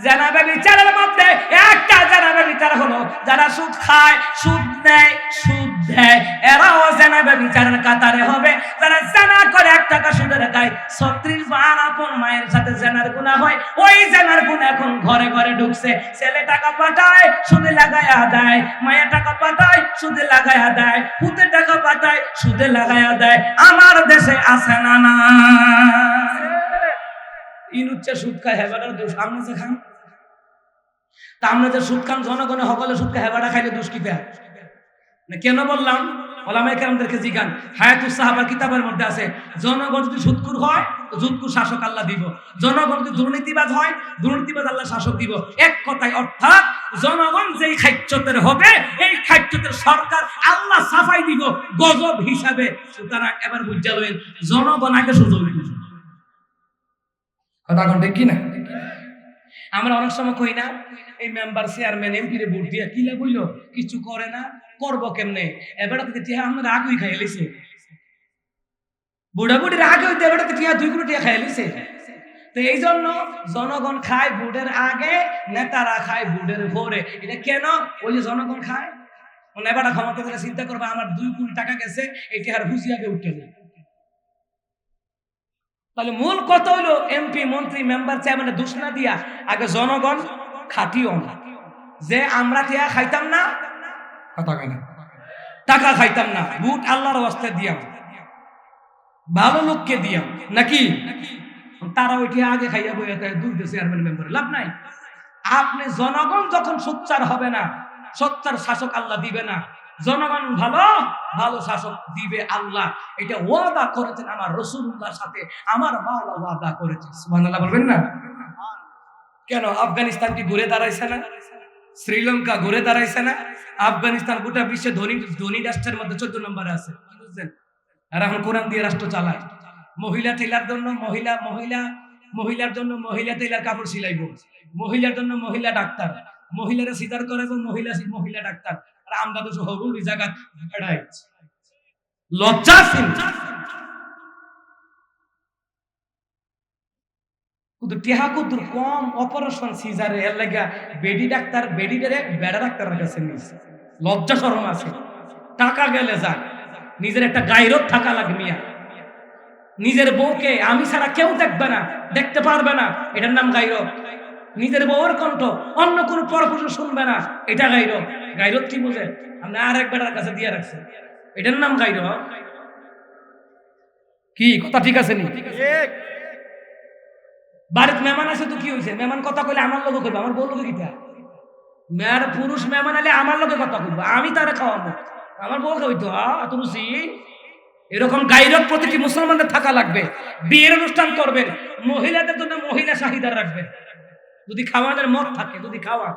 জানাবে বিচারের মধ্যে একটা জানাবে বিচার হলো যারা সুদ খায়, সুদ নেয়, সুদ দেয়, এরাও জানাবে বিচারের কাতারে হবে। যারা জানা করে 1 টাকা সুদের খায়, 36 বার আপন মায়ের সাথে জানার গুনাহ হয়, ওই জানার গুনাহ এখন ঘরে ঘরে ঢুকছে। ছেলে টাকা পাঠায় সুদে লাগায়া দেয়, মায়ের টাকা পাঠায় সুদে লাগায়া দেয়, পুতে টাকা পাঠায় সুদে লাগায়া দেয়। আমার দেশে আছে না না ইনুচ্চে সুদ খায়, হেবাটার দোষ আপনি যে খান। তা আপনি যে সুদ খান, জনগণে সকলে সুদ খায়, হেবাটা খাইলে দোষ কি দেয় না? কেন বললাম? ওলামায়ে কেরামদেরকে জিজ্ঞান, হায়াতুস সাহাবার কিতাবের মধ্যে আছে, জনগণ যদি সুদখোর হয় তো সুদখোর শাসক আল্লাহ দিব, জনগণ যদি দুর্নীতিবাজ হয় দুর্নীতিবাজ আল্লাহ শাসক দিব। এক কথায় অর্থাৎ জনগণ যেই খাদ্যতের হবে এই খাদ্যতের সরকার আল্লাহ সাফাই দিব গজব হিসাবে। সুতরাং এবার বুঝা লইন, জনগণ আগে সুযোগ দিব। কথা কোন ঠিক কি না? আমরা অনেক সময় কই না, এই মেম্বার চেয়ারম্যান এমপি রে ভোট দিয়া কিলা কইল, কিছু করে না, করবো কেমনে? এবারে তো টিয়া আমরা আগুই খাই লিছে, বুড়া বুড়ির আগে হইতে এবারে তো টিয়া 2 কোটি টাকা খাই লিছে। তো এই জন্য জনগণ খায় ভোটের আগে, নেতারা খায় ভোটের পরে। এটা কেন? ওই যে জনগণ খায়, এবারে ক্ষমতা করে চিন্তা করবে আমার 2 কোটি টাকা গেছে, এটি আর হুঁশিয়াকে উঠে নেই। তাহলে মূল কথা হইলো এমপি মন্ত্রী মেম্বার চেয়ারম্যানের দোষ না দিয়া আগে জনগণ খাটিও না, যে আমরা টিয়া খাইতাম না, কথা কয় না, টাকা খাইতাম না, ভোট আল্লাহর ওয়াস্তে দিয়াম, ভালো লোককে দিয়াম নাকি? তারা ওইটি আগে খাইয়া বইয়া দুইটা চেয়ারম্যান মেম্বার লাভ নাই। আপনি জনগণ যখন সোচ্চার হবে না, সোচ্চার শাসক আল্লাহ দিবে না। জনগণ ভালো, ভালো শাসক দিবে আল্লাহ। এটা ওয়াদা করেছেন আমার রাসূলুল্লাহর সাথে, আমার মাওলা ওয়াদা করেছে। সুবহানাল্লাহ বলবেন না? কেন আফগানিস্তান কি ঘুরে দাঁড়াইছে না? শ্রীলঙ্কা ঘুরে দাঁড়াইছে না? আফগানিস্তান গোটা বিশ্বে ধনী রাষ্ট্রের মধ্যে 14 নম্বরে আছে, বুঝছেন? আর এখন কোরআন দিয়ে রাষ্ট্র চালায়। মহিলা টেলার জন্য মহিলার জন্য মহিলা টেলার কাপড় সিলাইব, মহিলার জন্য মহিলা ডাক্তার, মহিলারা সিজার করাবো মহিলা ডাক্তার। আর আমরা তো হবু এই জায়গা বেড়াই লজ্জাহীন। কিন্তু টিহা কুদুর কম অপারেশন সিজারে এর লাগা বেডি ডাক্তার বেডিটারে বেড়া ডাক্তারের কাছে নিয়েছে। লজ্জা শরম আছে, টাকা গেলে যাক, নিজের একটা গায়রত থাকা লাগে মিয়া। নিজের বউকে আমি ছাড়া কেউ দেখবে না, দেখতে পারবে না, এটার নাম গায়রত। নিজের বউর কণ্ঠ অন্য কোন পরপুরুষ শুনবে না, এটা গায়রত। গায়রত কি বুঝে? আপনি আর এক বেটার কাছে দিয়ে রাখছেন, এটার নাম গায়রত। কি কথা ঠিক আছে নি? বাড়িতে মেহমান আছে তো কি হয়েছে? মেহমান কথা কইলে আমার লোক করবো, আমার বউ লোকে কিটা? মেয়ের পুরুষ মেহমান আলে আমার লোকে কথা কইবো, আমি তারা খাওয়াবো, আমার বউ খাওয়াইতো তুলসী। এরকম গায়রত প্রতিটি মুসলমানদের থাকা লাগবে। বিয়ের অনুষ্ঠান করবেন, মহিলাদের জন্য মহিলা চাহিদা রাখবেন। যদি খাওয়ানোর মত থাকে, যদি খাওয়া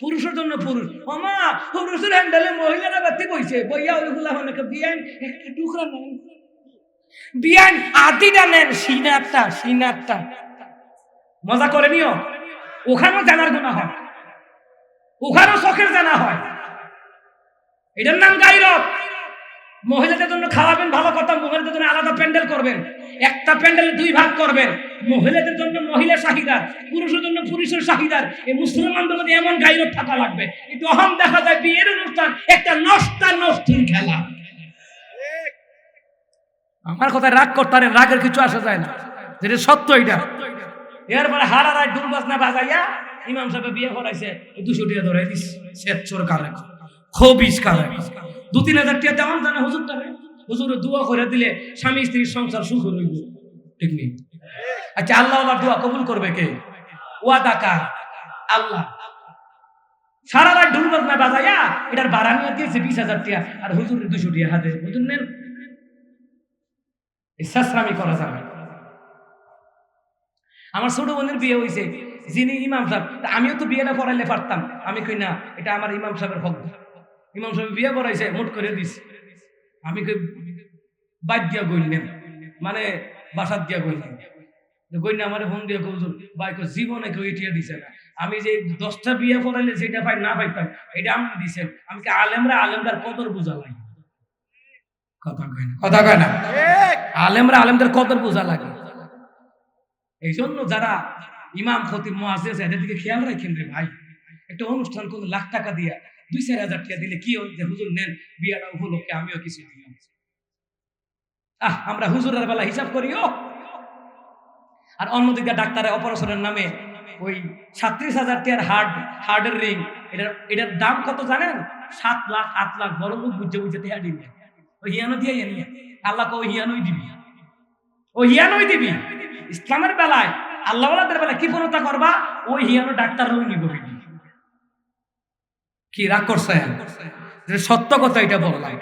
পুরুষের জন্য পুরুষ, ওমা পুরুষের হ্যান্ডেলে মহিলারা বাতি বইছে, বইয়া ওইগুলা অনেকে বিয়ান একটা টুকরা নেন, বিয়ান আদিটা নেন, সিনারটা মজা করে নিও। ওখানেও জানার গুনাহ হয়, ওখানেও চোখের জানা হয়, এটার নাম গায়রত। মহিলাদের জন্য খাওয়াবেন ভালো কথা, মহিলাদের জন্য আলাদা প্যান্ডেল করবেন, একটা প্যান্ডেলে 2 ভাগ করবেন, মহিলাদের জন্য মহিলা চাহিদা, পুরুষের জন্য পুরুষের চাহিদা। এই মুসলমানদের মধ্যে এমন গায়রত থাকা লাগবে। কিন্তু অহম দেখা যায় বিয়ের অনুষ্ঠান একটা নষ্টার নষ্টির খেলা। আমার কথায় রাগ করতে রাগের কিছু আসা যায় না, যেটা সত্য এটা। এরপরে হারারায় ডুল বাজনা বাজাইয়া ইমাম সাহেব বিয়ে করাইছে, 200 টাকা ধরাই দিস সেচ্ছর কারে খবিস কারে 2-3 হাজার টাকা তেমন জানে হুজুরটারে। হুজুরে দোয়া করে দিলে স্বামী স্ত্রীর সংসার সুখ হইব, ঠিক নেই? আচ্ছা, আল্লাহ দোয়া কবুল করবে কে? ওয়াদা কার? আল্লাহ। সারা রাত ঢুল বাজনা বাজাইয়া এটার ভাড়া নিয়ে দিয়েছে 20,000 টাকা, আর হুজুরের 200 টাকা হাতে। হুজুর নেন, ইসলামি করা যাবে। আমার ছোট বোনের বিয়ে হয়েছে, যিনি ইমাম সাহেব, আমিও তো বিয়েটা করাইলে পারতাম, আমি কই না, এটা আমার ইমাম সাহেবের হক। ইমাম সাহেব বিয়ে করাইছে, মোট করে দিস। আমি কই বাদ দিয়া গইলেন, মানে বাসাত দিয়া গইলেন, গইনা আমার ফোন দিয়ে হুজুর ভাই জীবনে কেউ এটিয়া দিছে না। আমি যে 10টা বিয়ে করাইলে যেটা পাই না পাইতাম, এটা আপনি দিছেন। আমি কি আলেমদার কদর বোঝা লাগে? কথা কয় না। আলেমদের কদর বোঝা লাগে। এই জন্য যারা ইমাম খতিব মুয়াজ্জিজ এদের দিকে খেয়াল রাখেন রে ভাই। একটা অনুষ্ঠান কোন লাখ টাকা দিয়া 2-4 হাজার টাকা দিলে কি হচ্ছে? হুজুর নেন, বিয়াটা উপলক্ষে আমিও কিছু দিলাম। আমরা হুজুরের বেলা হিসাব করিও, আর অন্যদিকে ডাক্তারের অপারেশনের নামে ওই 37,000 টাকার হার্টের রিং, এটার দাম কত জানেন? 7 লাখ 8 লাখ। বড় লোক বুঝে বুঝে দেয়া দিবে, ওই হিয়ানো দিয়ে নিয়ে আল্লাহ কো হিয়ানোই দিবি, ও হিয়ানোই দিবি। ইসলামের বেলায় আল্লাহওয়ালাদের বেলায় কি পূর্ণতা করবা? ওই হিয়ানো ডাক্তাররাও নিব। কি রাগ করছেন? সত্য কথা এটা বললাম।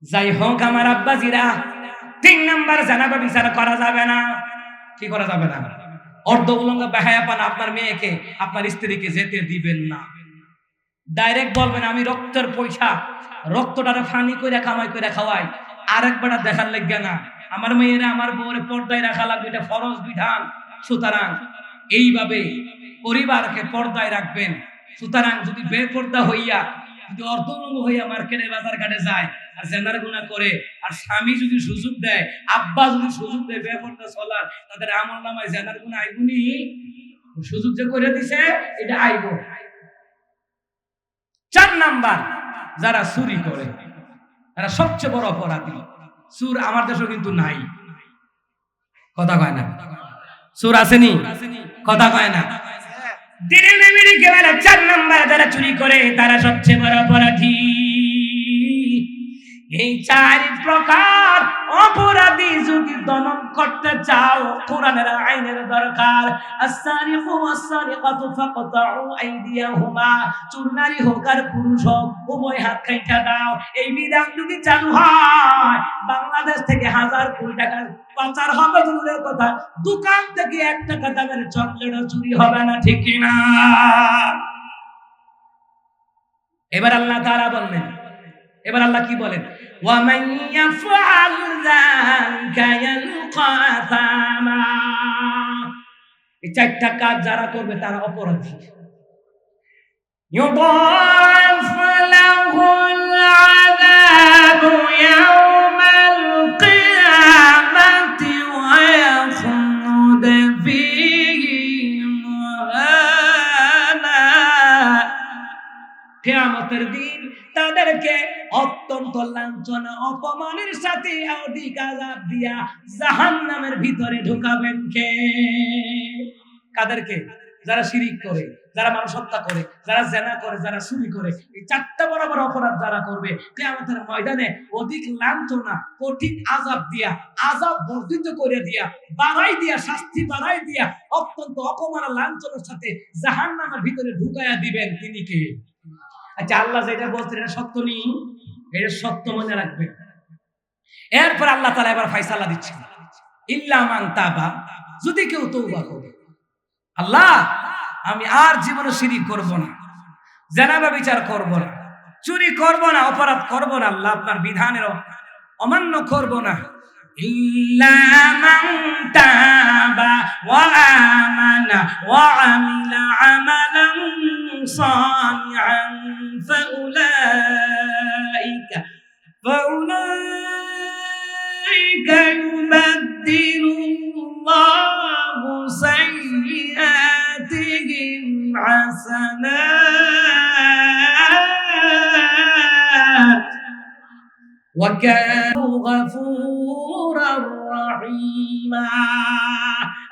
যাই হোক আমার আব্বাজিরা, 3 নাম্বার জানাবা বিচার করা যাবে না। কি করা যাবে না? অর্ধ উলঙ্গ বেহায়াপনা আপনার মেয়েকে, আপনার স্ত্রীকে যেতে দিবেন না। ডাইরেক্ট বলবেন আমি রক্তের পয়সা, রক্তটারে ফানি করে কামাই করে খাওয়াই, আরেকবার দেখার লাগবে না। আমার মেয়েরা আমার বউরে পর্দায় রাখা লাগবে, এটা ফরজ বিধান। সুতরাং এইভাবে পরিবারকে পর্দায় রাখবেন। সুতরাং যদি বেপর্দা হইয়া, যদি অর্ধনঙ্গ হইয়া মার্কেটে বাজার ঘাটে যায় আর জেনার গুনাহ করে, আর স্বামী যদি সুযোগ দেয়, আব্বা যদি সুযোগ দেয় বেপর্দা চলার, তাদের আমলনামায় জেনার গুনাহ আইবনি। সুযোগ যে করে দিছে এটা আইব। 4 নাম্বার, যারা চুরি করে, তারা সবচেয়ে বড় অপরাধী। চুর আমার দেশে কিন্তু নাই। কথা কয় না। চুর আসেনি? কথা কয় না। দিনের নেমেরি কেবল 4 নাম্বার যারা চুরি করে, তারা সবচেয়ে বড় অপরাধী। এই 4 প্রকার অপরাধী যদি দমন করতে চাও, কোরআনের আইনের দরকার। আস-সারিকু ওয়াস-সারিকাতু ফাকতাউ আইদিয়াহুমা, চোর নারী হোক আর পুরুষ হোক, উভয় হাত কাইটা দাও। এই বিধান যদি চালু হয়, বাংলাদেশ থেকে হাজার কোটি টাকা পাচার হবে দূরের কথা, দোকান থেকে 1 টাকা দামের চকলেটও চুরি হবে না, ঠিক কিনা? এবার আল্লাহ তাআলা বললেন, এবার আল্লাহ কি বলেন? ওয়া মান ইয়াফআল যালিকা ইয়ালকা আসামা। এই 4টা কাজ যারা করবে তারা অপরাধী। ইউদাফ লাহুল আযাবু ইয়াওমাল কিয়ামাতি ওয়া ইয়াখলুদ ফীহি মুহানা। কিয়ামতের দিন তাদেরকে অত্যন্ত লাঞ্ছনা অপমানের সাথে অধিক আযাব দিয়া জাহান্নামের ভিতরে ঢুকাবেন কে? কাদেরকে? যারা শিরিক করে, যারা মানুষ হত্যা করে, যারা জেনা করে, যারা চুরি করে। এই 4টা বড় বড় অপরাধ যারা করবে, কিয়ামতের ময়দানে অধিক লাঞ্ছনা, কঠিন আযাব দিয়া, আযাব বর্ধিত করে দিয়া, বাড়াই দিয়া, শাস্তি বাড়াই দিয়া, অত্যন্ত অপমান লাঞ্ছনার সাথে জাহান্নামের ভিতরে ঢুকায়া দিবেন। তিনি কে? আচ্ছা, আল্লাহ যেটা বলছেন এটা সত্য নেই, এটা সত্য মনে রাখবেন। এরপর আল্লাহ তাআলা এবার ফয়সালা দিচ্ছেন, ইল্লা মান তাবা, যদি কেউ তওবা করে। আল্লাহ, আমি আর জীবনে শিরিক করব না, জেনা ব্যভিচার করব না, চুরি করব না, অপরাধ করব না, আল্লাহ আপনার বিধানের অমান্য করব না। ইল্লা মান তাবা ওয়া আমানা ওয়া আমিলা আমালান সালিহান ফাউলাইকা ইউবাদদিলুল্লাহু সাইয়্যাতিহিম হাসানাত وكانوا غفورا رحيما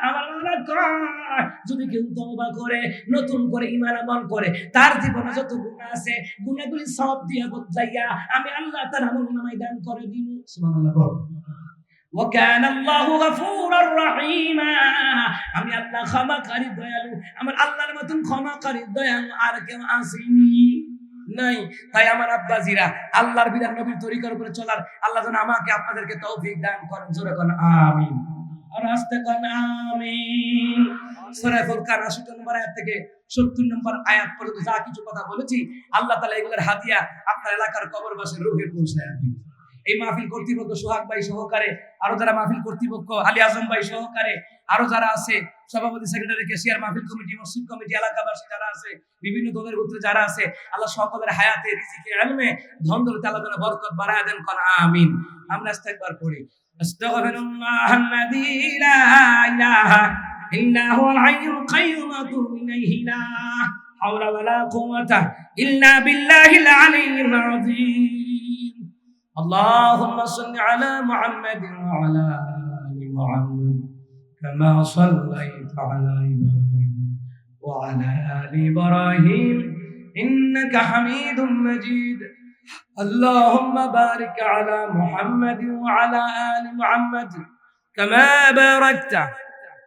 আমার আল্লাহ কয় যদি কেউ তওবা করে নতুন করে ঈমান আমল করে তার জীবনে যত গুনাহ আছে গুনাহগুলি সব দিয়া বদলাইয়া আমি আল্লাহ তার আমলনামায় দান করে দিব সুবহানাল্লাহ বল وكان الله غفورا رحيما আমি আল্লাহ ক্ষমাকারী দয়ালু আমার আল্লাহর মতন ক্ষমাকারী দয়ালু আর কেউ আসেনি নাই তাই আমার আব্বাজিরা আল্লাহর বিধান নবীর তরিকার উপরে চলার আল্লাহ যেন আমাকে আপনাদেরকে তৌফিক দান করেন জোরে কোন আমিন আর আস্তে কোন আমিন সূরা ফুরকান 80 নম্বর আয়াত থেকে 70 নম্বর আয়াত পর্যন্ত যা কিছু কথা বলেছি আল্লাহ তাআলা এগুলোর হাদিয়া আপনার এলাকার কবরবাসীর রুহে পৌঁছায় দিন এই মাহফিল কর্তৃপক্ষ সোহাগ ভাই সহকারে আরো যারা মাহফিল কর্তৃপক্ষ আলী আজম ভাই সহকারে আরো যারা আছে সভাপতি সেক্রেটারি কেশিয়ার মাহফিল কমিটি মসজিদ কমিটি এলাকাবাসী যারা আছে বিভিন্ন দলের গোত্রে যারা আছে আল্লাহ সকলের হায়াতে রিজিকে ইলমে ধন দৌলতে আল্লাহ যেন বরকত বাড়ায় দেন কোন আমিন আমরা ইস্তেগফার করি আস্তাগফিরুল্লাহাল্লাযী লা ইলাহা ইল্লা হুয়াল হাইয়ুল কাইয়্যুম আতুবু ইলাইহি লা হাওলা ওয়ালা কুওয়াতা ইল্লা বিল্লাহিল আলিয়্যিল আযীম اللهم صل على محمد وعلى آل محمد كما صليت على إبراهيم وعلى آل إبراهيم إنك حميد مجيد اللهم بارك على محمد وعلى آل محمد كما باركت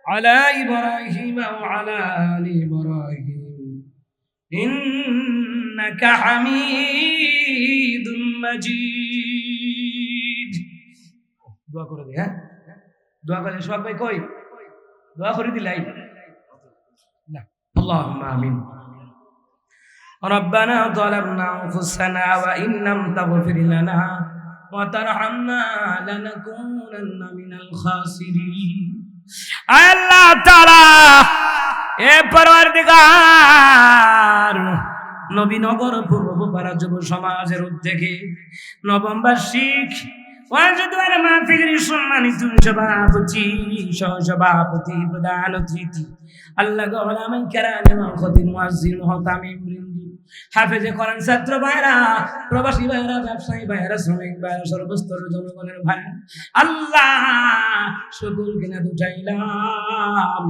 على إبراهيم وعلى آل إبراهيم إنك حميد مجيد দোয়া করে দে হ্যাঁ দোয়া করে সোহাগ ভাই কই দোয়া করে দিলাই না اللهم آمين ربنا ظلمنا أنفسنا وإن لم تغفر لنا وترحمنا لنكونن من الخاسرين আল্লাহ তাআলা এ পরওয়ারদিগার নবীনগর পূর্বপাড়া যুব সমাজের উদ্যোগে নবম বার্ষিক ওয়াজদুয়ার মাহফিলের সম্মানিত সভাপতি সহসভাপতি প্রধান অতিথি আল্লাহ গোলামাই কেরাম খতিব মুয়াজ্জিন মুহতামিম হাফেজে কোরআন ছাত্র ভাইরা প্রবাসী ভাইরা ব্যবসায়ী ভাইরা শ্রমিক ভাইরা সর্বস্তরের জনগণের ভাই আল্লাহ সকলকে না দুটাইলাম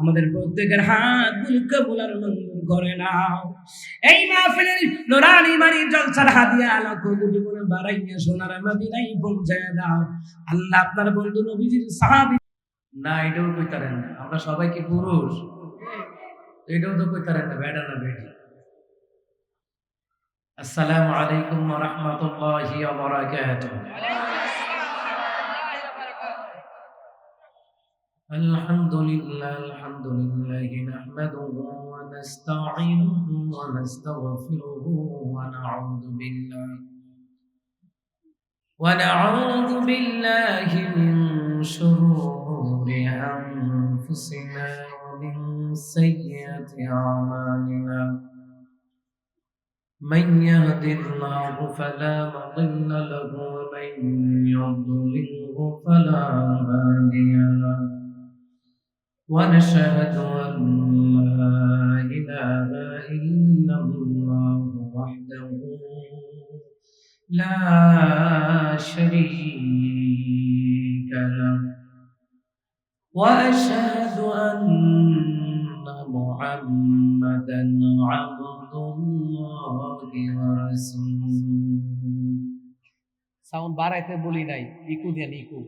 আমাদের প্রত্যেকের হাতগুলো কবুল আর মঞ্জুর করে নাও এই মাহফিলের নুরানি মানি জলসার হাদিয়া লাখ কোটি করে বাড়াইয়া সোনার মদিনায় পৌঁছায় দাও আল্লাহ আপনার বন্ধু নবীজির সাহাবী না এটাও কইতারেন না আমরা সবাই কি পুরুষ এটাও তো কইতারেন না বেটা না বেটি আসসালামু আলাইকুম ওয়া রাহমাতুল্লাহি ওয়া বারাকাতুহু আলহামদুলিল্লাহি নাহমাদুহু ওয়া নাস্তাঈনুহু ওয়া নাস্তাগফিরুহু ওয়া নাউযু বিল্লাহি মিন শুরুরি আনফুসিনা ওয়া মিন সাইয়্যাতি আমালিনা من يهد الله فلا مضل له ومن يضلله فلا هادي له ونشهد أن لا إله إلا الله وحده لا شريك له وأشهد أن محمدا عبد الله ورسوله সাউন্ড বাড়াইতে বলি নাই ইকু দেন ইকু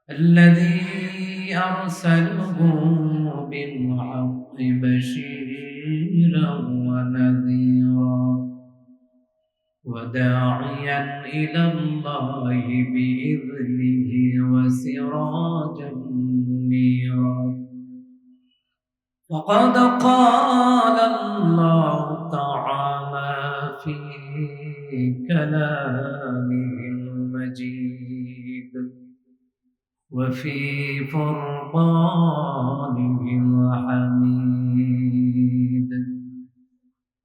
الذي أرسله بالحق بشيرا ونذيرا وداعيا إلى الله بإذنه وسراجا منيرا وقد قال الله تعالى في كلامه المجيد وفي فرقانه الحميد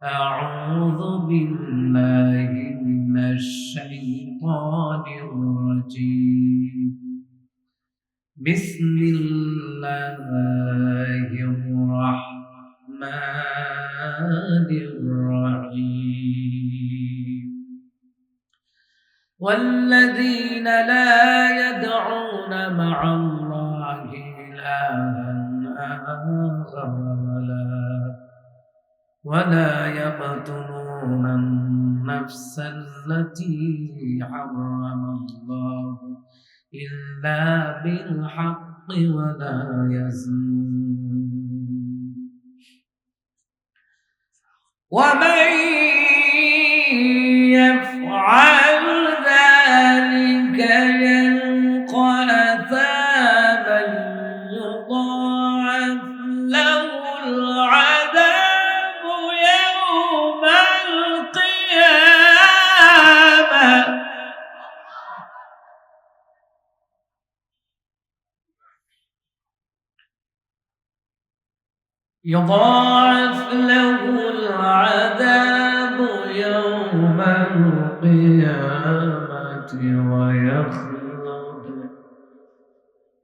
أعوذ بالله من الشيطان الرجيم بسم الله الرحمن الرحيم والذين لا يدعون مع الله إلها آخر ولا يقتلون النفس التي حرم الله إلا بالحق ولا يزنون ومن يفعل ذلك يلقى أثاما يضاعف له العذاب يوم القيامة يضاعف له العذاب يوم القيامة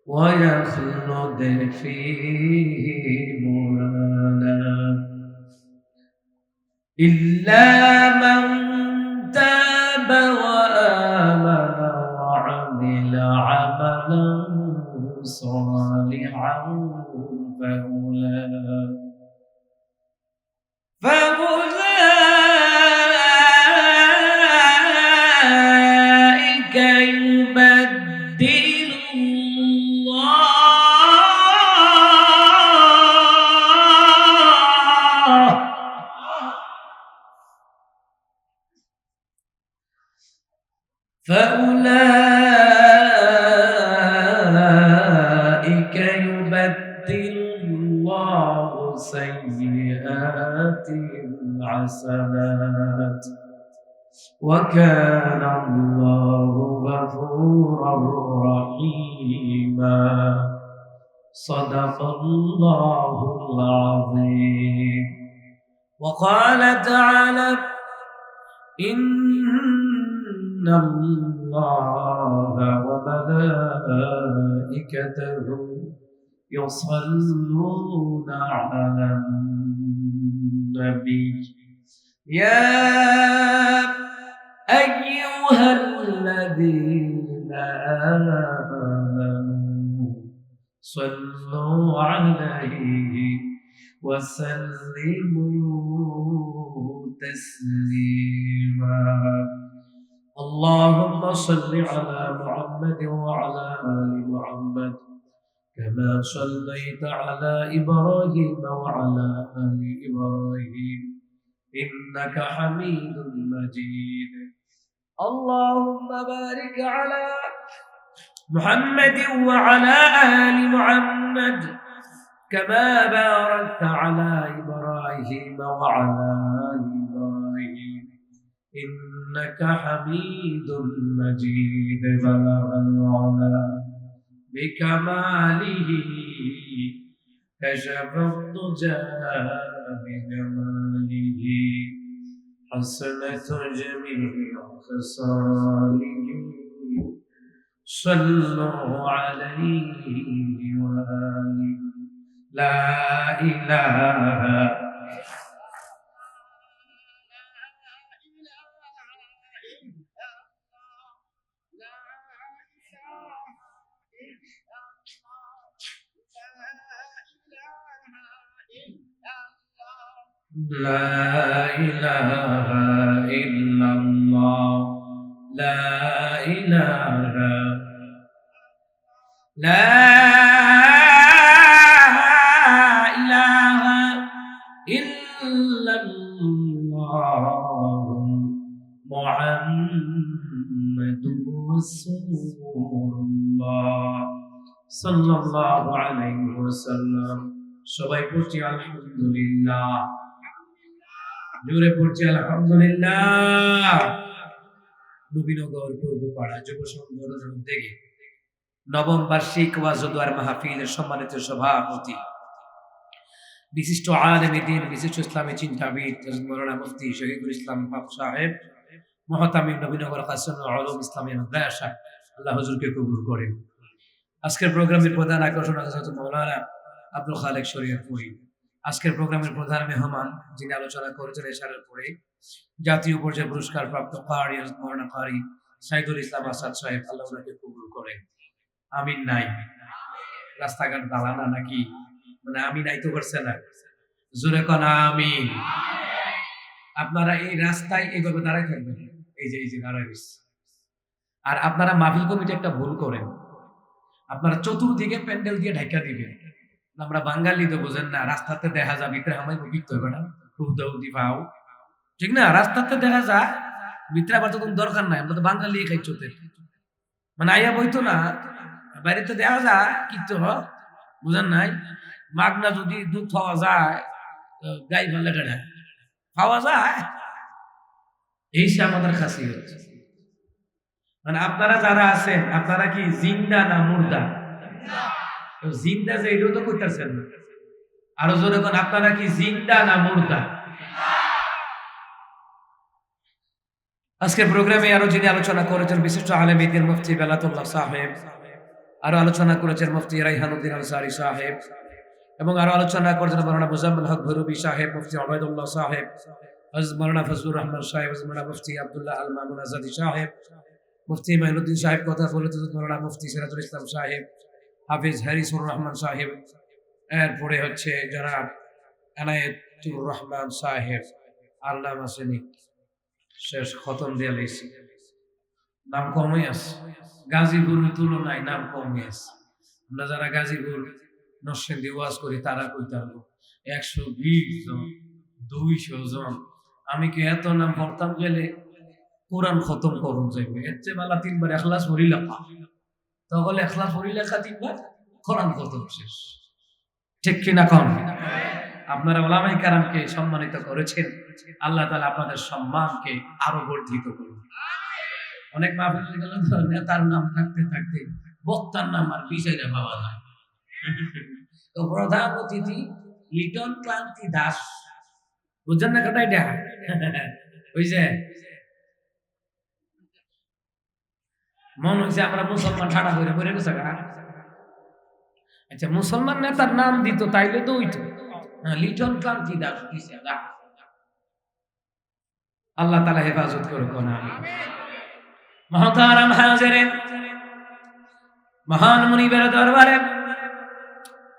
ويخلد فيه مهانا إلا من تاب وآمن وعمل عملا صالحا فأولئك يبدل الله سيئاتهم حسنات وكان الله غفورا رحيما صدق الله العظيم وقال تعالى إن الله وملائكته يصلون على النبي يا أيها الذين آمنوا صلوا عليه وسلموا تسليما اللهم صل على محمد وعلى آل محمد كما صليت على إبراهيم وعلى آل إبراهيم إنك حميد مجيد اللهم بارك على محمد وعلى آل محمد كما باركت على إبراهيم وعلى آل إبراهيم إنك حميد مجيد بلغ العلا بكماله كشف الضجى بجماله حسنة جميع خصاله صلوا عليه وآله لا إله لا إله إلا الله لا إله لا إله إلا الله محمد رسول الله صلى الله عليه وسلم সবাই পড়ছি আলহামদুলিল্লাহ জোরে পড়ছি আলহামদুলিল্লাহ নবীনগর পূর্বপাড়া যুব সংগঠনের উদ্যোগে নবম বার্ষিক ওয়াজ ও দোয়ার মাহফিলের সম্মানিত সভাপতি বিশিষ্ট আলেমে দ্বীন বিশিষ্ট ইসলামী চিন্তাবিদ হযরত মাওলানা মুফতি শহীদুল ইসলাম বাপ সাহেব মুহতামিম নবীনগর কাসিমুল উলুম ইসলামী মাদ্রাসা আল্লাহ হুজুরকে কবুল করেন। আজকের প্রোগ্রামের প্রধান আকর্ষণ হযরত মাওলানা আব্দুল খালেক শরীয়তপুরী। আজকের প্রোগ্রামের প্রধান মেহমান যিনি আলোচনা করেছেন এশারের পরে জাতীয় পর্যায়ে পুরস্কার প্রাপ্ত কারি হযরত মাওলানা কারি সাইদুল ইসলাম আসাদ সাহেব, আল্লাহ ওনাকে কবুল করেন। আমিন নাই? রাস্তাঘাট দালানা নাকি? মানে আমি নাই তো করছে না, জোরে কোন আমিন। আপনারা এই রাস্তায় এইভাবে দাঁড়ায় থাকবেন, এই যে দাঁড়ায় রয়েছে। আর আপনারা মাহফিল কমিটি একটা ভুল করেন, আপনারা চতুর্দিকে প্যান্ডেল দিয়ে ঢাকা দিবেন। আমরা বাঙালি তো বুঝেন না, রাস্তাতে দেখা যায় ভিতরে আমায় বিক্ত হবে না, হুদাউদি ভাও, ঠিক না? রাস্তাতে দেখা যায় ভিতরে আবার তখন দরকার নাই, আমরা তো বাঙালি খাই চোতে, মানে আইয়া বইতো না, বাইরেতে দেখা যায় কিন্তু বুঝেন নাই। মাগনা যদি দুধ খাওয়া যায়, গাই ভালো কেনা খাওয়া যায়, এই সে আমাদের খাসিয়ত। মানে আপনারা যারা আছেন, আপনারা কি জিন্দা না মুর্দা? জিন্দা যে এটাও তো কইতাছেন না, আরো জোরে কোন, আপনারা কি জিন্দা না মুর্দা? আজকের প্রোগ্রামে আরো যিনি আলোচনা করেছেন বিশিষ্ট আলেম দ্বীন মুফতি বেলাতুল্লাহ সাহেব, আরো আলোচনা করেছেন মুফতি রাইহানুদ্দিন আনসারী সাহেব, এবং আরো আলোচনা করেছেন মাওলানা মুজাম্মিল হক ভৈরবী সাহেব, মুফতি ওবায়দুল্লাহ সাহেব, মাওলানা ফজলুর রহমান সাহেব, মাওলানা মুফতি আব্দুল্লাহ আল মামুন আজাদি সাহেব, মুফতি মাইনুদ্দিন সাহেব কথা বলেছেন, মাওলানা মুফতি সিরাজুল ইসলাম সাহেব, হাফিজ হারিসুর রহমান সাহেব, এরপরে হচ্ছে জনাব এনায়েতুর রহমান সাহেব, আল্লামা শ্রেণী শেষ খতম দিয়ে লাইছি, নাম কমই আছে, গাজীপুরের তুলনায় নাম কমই আছে। আমরা যারা গাজীপুর নরসিংদী ওয়াজ করি তারা কইতে পারবো 120 জন 200 জন, আমি কি এত নাম পড়তাম গেলে কোরআন খতম করুন যাইবে, এর চেয়ে বেলা 3 বার ইখলাস পড়ি লেখা, তাহলে ইখলাস পড়ি লেখা 3 বার কোরআন খতম শেষ, ঠিক কিনা কোন? আপনারা উলামায়ে কেরামকে সম্মানিত করেছেন, আল্লাহ তাআলা আপনাদের সম্মানকে আরো বর্ধিত করুন। অনেক মাহফিলে গেলে নেতার নাম থাকতে থাকতে বক্তার নাম আর পিছাইতে পাওয়া যায়। তো প্রধান অতিথি লিটন ক্লান্তি দাস, বুঝছেন না কথা এটা? ওই যে মন হয়েছে আমরা মুসলমান ঠাড়া করে পড়ে গেছে। আচ্ছা, মুসলমান নেতার নাম দিত তাইলে তো ওইতো লিটন ক্লান্তি দাস দিছে। আল্লাহ তাআলা হেফাজত করুক। মহতারাম হাজিরিন, মহান মুনিবের দরবারে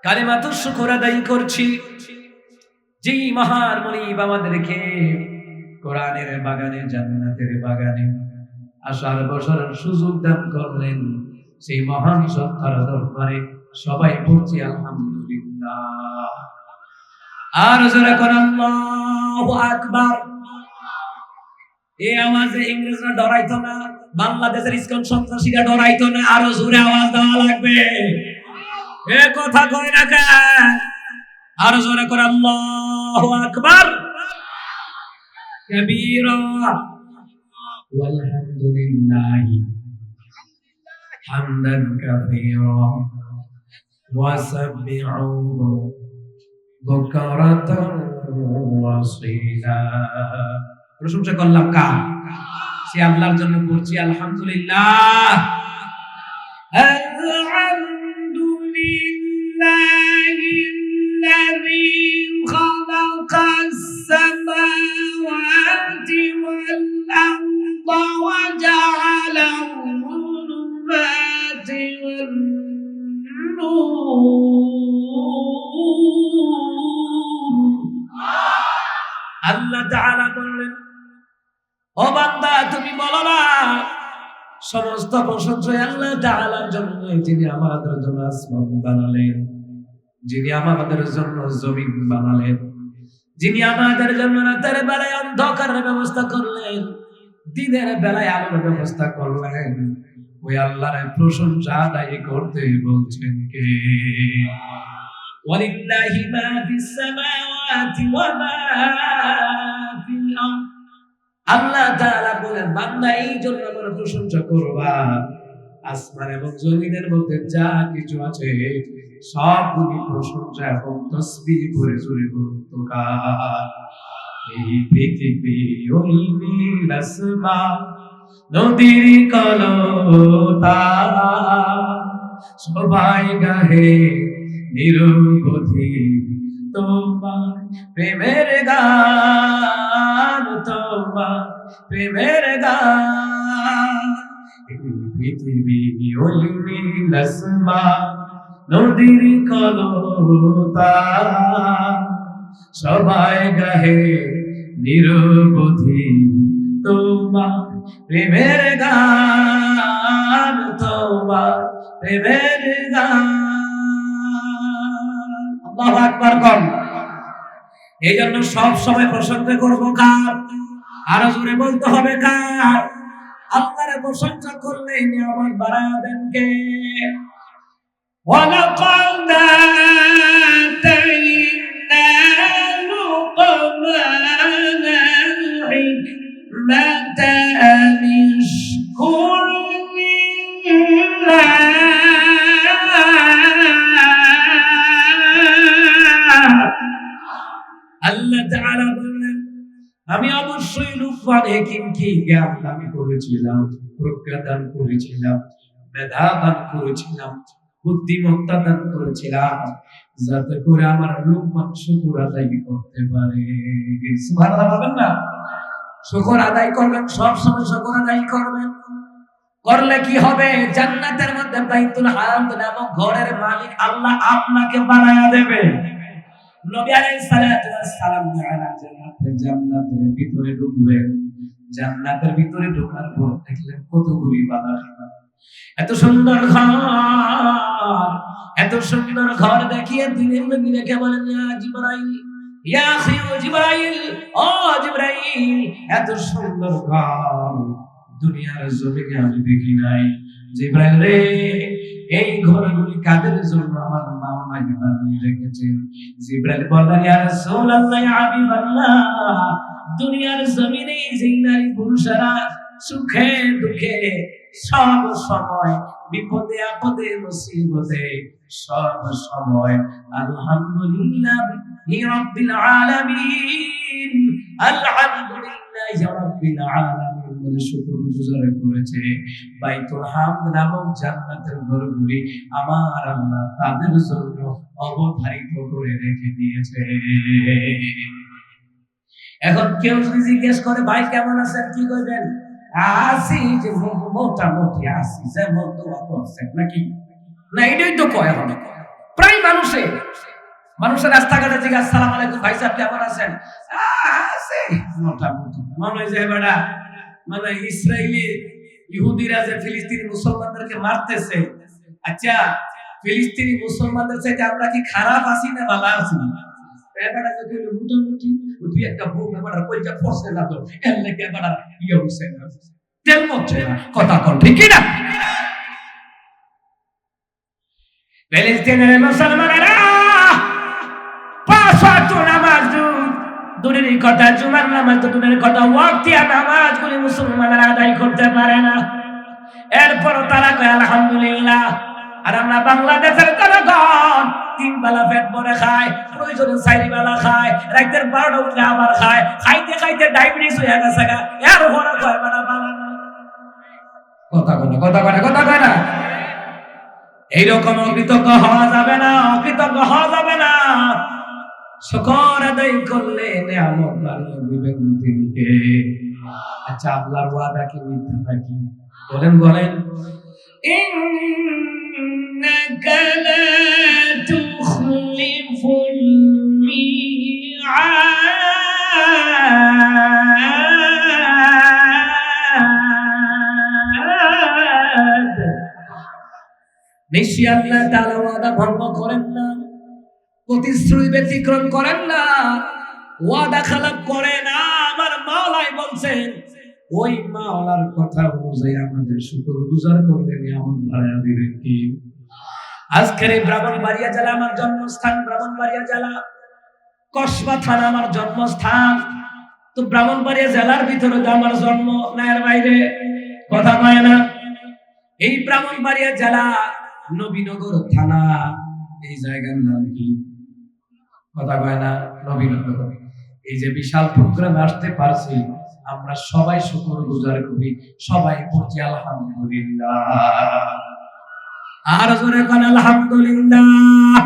কালিমাতুশ শুকর আদায় করছি, যেই মহান মুনিব আমাদেরকে কোরআনের বাগানে, জান্নাতের বাগানে আসার বসার সুযোগ দান করলেন, সেই মহান সত্তার দরবারে সবাই পড়ছি আলহামদুলিল্লাহ। আর জোরে কোন আল্লাহু আকবার। এই আওয়াজে ইংরেজরা ডরাইতো না, বাংলাদেশের ইসকন সন্ত্রাসীরা ডরাইতো না, আরো জোরে আওয়াজ দেওয়া লাগবে। এ কথা কই না কেন? আরো জোরে করে আল্লাহু আকবার কাবীরা ওয়ালহামদুলিল্লাহি হামদান কাসীরা ওয়া সাব্বিহুহু বুকরাতান ওয়া আসীলা। প্রশংসা করলাম কার? সে আল্লাহর জন্য করছি আলহামদুলিল্লাহ। আলহামদুলিল্লাহিল্লাযী খালাকাস সামাওয়াতি ওয়াল আরদা ওয়া জাআলা আয-যুলুমাতি ওয়ান নূর। আল্লাহ তাআলা বললেন, ও বান্দা তুমি বলো না সমস্ত প্রশংসা আল্লাহ তাআলার জন্য, যিনি আমাদের জন্য আসমান বানালেন, যিনি আমাদের জন্য জমিন বানালেন, যিনি আমাদের জন্য রাতের বেলায় অন্ধকারের ব্যবস্থা করলেন, দিনের বেলায় আলোর ব্যবস্থা করলেন। ওই আল্লাহর প্রশংসা আদায় করতে বলছেন কে? ওয়ালিল্লাহি মা ফিস সামাওয়াতি ওয়া মা ফিল আরদ। আল্লাহ তাআলা বলেন, বান্দা এই জন্য আমার প্রশংসা করবা, আসমান এবং জমিনের মধ্যে যা কিছু আছে সবগুলি প্রশংসা এবং তাসবিহ করে জুড়ে বলতো কার? এই পৃথিবী ওই নীল আসমান নদীর কলতা সবাই গাহে নিরবধি তোমার প্রেমের গান, তোমার প্রেমের গান। পৃথিবী ওই নীল আসমান নদীর কলতা সবাই গাহে নিরবধি তোমার প্রেমের গান, তোমার প্রেমের গান। আল্লাহু আকবার কর। এই জন্য সব সময় প্রশংসা করবো কার? আরো জোরে বলতে হবে কার? আল্লাহর প্রশংসা করলে নিয়ামত বাড়ায় দেন কে? ওয়ালাকাদ আতাইনা লুকমানাল হিকমাতা আনিশকুর লিল্লাহ। আল্লাহ তাআলা বললেন, আমি অবশ্যই লুকমান হাকিমকে জ্ঞান দান করেছিলাম, প্রজ্ঞা দান করেছিলাম, মেধা দান করেছিলাম, বুদ্ধিমত্তা দান করেছিলাম, যাতে করে আমার লুকমান শুকর আদায় করতে পারে। সুবহানাল্লাহ বলবেন না? শুকর আদায় করবেন, সব সময় শুকর আদায় করবেন। করলে কি হবে? জান্নাতের মধ্যে বাইতুল হামদ নামক ঘরের মালিক আল্লাহ আপনাকে বানায়া দেবে। নবী আলাইহিস সালাতু ওয়াস সালাম জান্নাতের ভিতরে ঢুকবেন। জান্নাতের ভিতরে ঢোকার পর দেখলেন কতগুলি বাধা। এত সুন্দর ঘর, এত সুন্দর ঘর দেখিয়ে দিনের নবী রেখে বলেন, ইয়া জিবরাইল, ইয়া আখি জিবরাইল, ও জিবরাইল, এত সুন্দর ঘর দুনিয়ার জমিনে আমি দেখি নাই। জিবরাইল রে, এই ঘরগুলি কাদের জন্য আমার মাওলা বানিয়ে রেখেছেন? জিবরাইল বললেন, ইয়া রাসূলুল্লাহ, ইয়া হাবিবাল্লাহ, দুনিয়ার জমিনে যেই নারী পুরুষেরা সুখে দুঃখে সব সময়, বিপদে আপদে মুসিবতে সব সময় আলহামদুলিল্লাহ রাব্বিল আলামিন, আলহামদুলিল্লাহ রাব্বিল আলামিন বলে শুকরগুজার করেছে। বাইতুল হামদ নামক জান্নাতের ঘরগুলি আমার আল্লাহ তাদের জন্য অবধারিত করে রেখে দিয়েছে। এখন কেউ যদি জিজ্ঞেস করে, ভাই কেমন আছেন, কি করবেন? আসি, যে মোটামুটি আসি, যেমন দোয়া করছেন নাকি? না, এটাই তো কয় হবে প্রায় মানুষের রাস্তাঘাটে জিজ্ঞাসা, আসসালামু আলাইকুম ভাই সাহেব কেমন আছেন? আছে মোটামুটি। মনে হয় যে বেটা, মানে ইসরায়েলি ইহুদিরা যে ফিলিস্তিনি মুসলমানদেরকে মারতেছে, আচ্ছা ফিলিস্তিনি মুসলমানদের চাইতে আমরা কি খারাপ আছি না ভালো আছি? এবারে যদি মোটামুটি দুই একটা বুক এবারে কইটা ফসে না, তো এর লেগে এবারে ইয়ে হইছে না, তেল মরছে না। কথা কন ঠিক কি না? ফিলিস্তিনের মুসলমানেরা পাঁচ ওয়াক্ত নামাজ দূরের কথা, জুমার নামাজ তো দূরের কথা, ওয়াক্তিয়া নামাজগুলি মুসলমানেরা আদায় করতে পারে না। এরপরও তারা কয় আলহামদুলিল্লাহ। আর আমরা বাংলাদেশের জনগণ তিন বেলা পেট ভরে খায়, প্রয়োজনে চারি বেলা খায়, রাতের 12টা উঠলে আবার খায়, খাইতে খাইতে ডায়াবেটিস হয়ে গেছে। এর পরে কয় বেলা বালা না। কথা কয় না। এইরকম অকৃতজ্ঞ হওয়া যাবে না, অকৃতজ্ঞ হওয়া যাবে না। শুকর আদায় করলে নিয়ামত বাড়িয়ে দিবেন তিনি কে? আচ্ছা, আল্লাহর ওয়াদা কি মিথ্যা নাকি? বলেন ইন্নাকা লা তুখলিফুল মিআদ। নিশ্চয়ই আল্লাহ তাআলা ওয়াদা ভঙ্গ করেন না, প্রতিশ্রুতি ব্যতিক্রম করেন না, ওয়াদা খেলাপ করে না। আমার মাওলাই বলছেন, ওই মাওলার কথা অনুযায়ী আমাদের শুকরগুজার করলে নিয়ামত বাড়ায়া দিবেন কি? আজকের এই ব্রাহ্মণবাড়িয়া জেলা আমার জন্মস্থান, ব্রাহ্মণবাড়িয়া জেলা কসবা থানা আমার জন্মস্থান। তো ব্রাহ্মণবাড়িয়া জেলার ভিতরে তো আমার জন্ম, না এর বাইরে? কথা কয় না। এই ব্রাহ্মণবাড়িয়া জেলা নবীনগর থানা, এই জায়গার নাম কি? কথা কয় না, নবীনগর। এই যে বিশাল প্রোগ্রামে আসতে পারছি, আমরা সবাই শুকরগুজার করি, সবাই বলছি আলহামদুলিল্লাহ। আর জোরে কোন আলহামদুলিল্লাহ।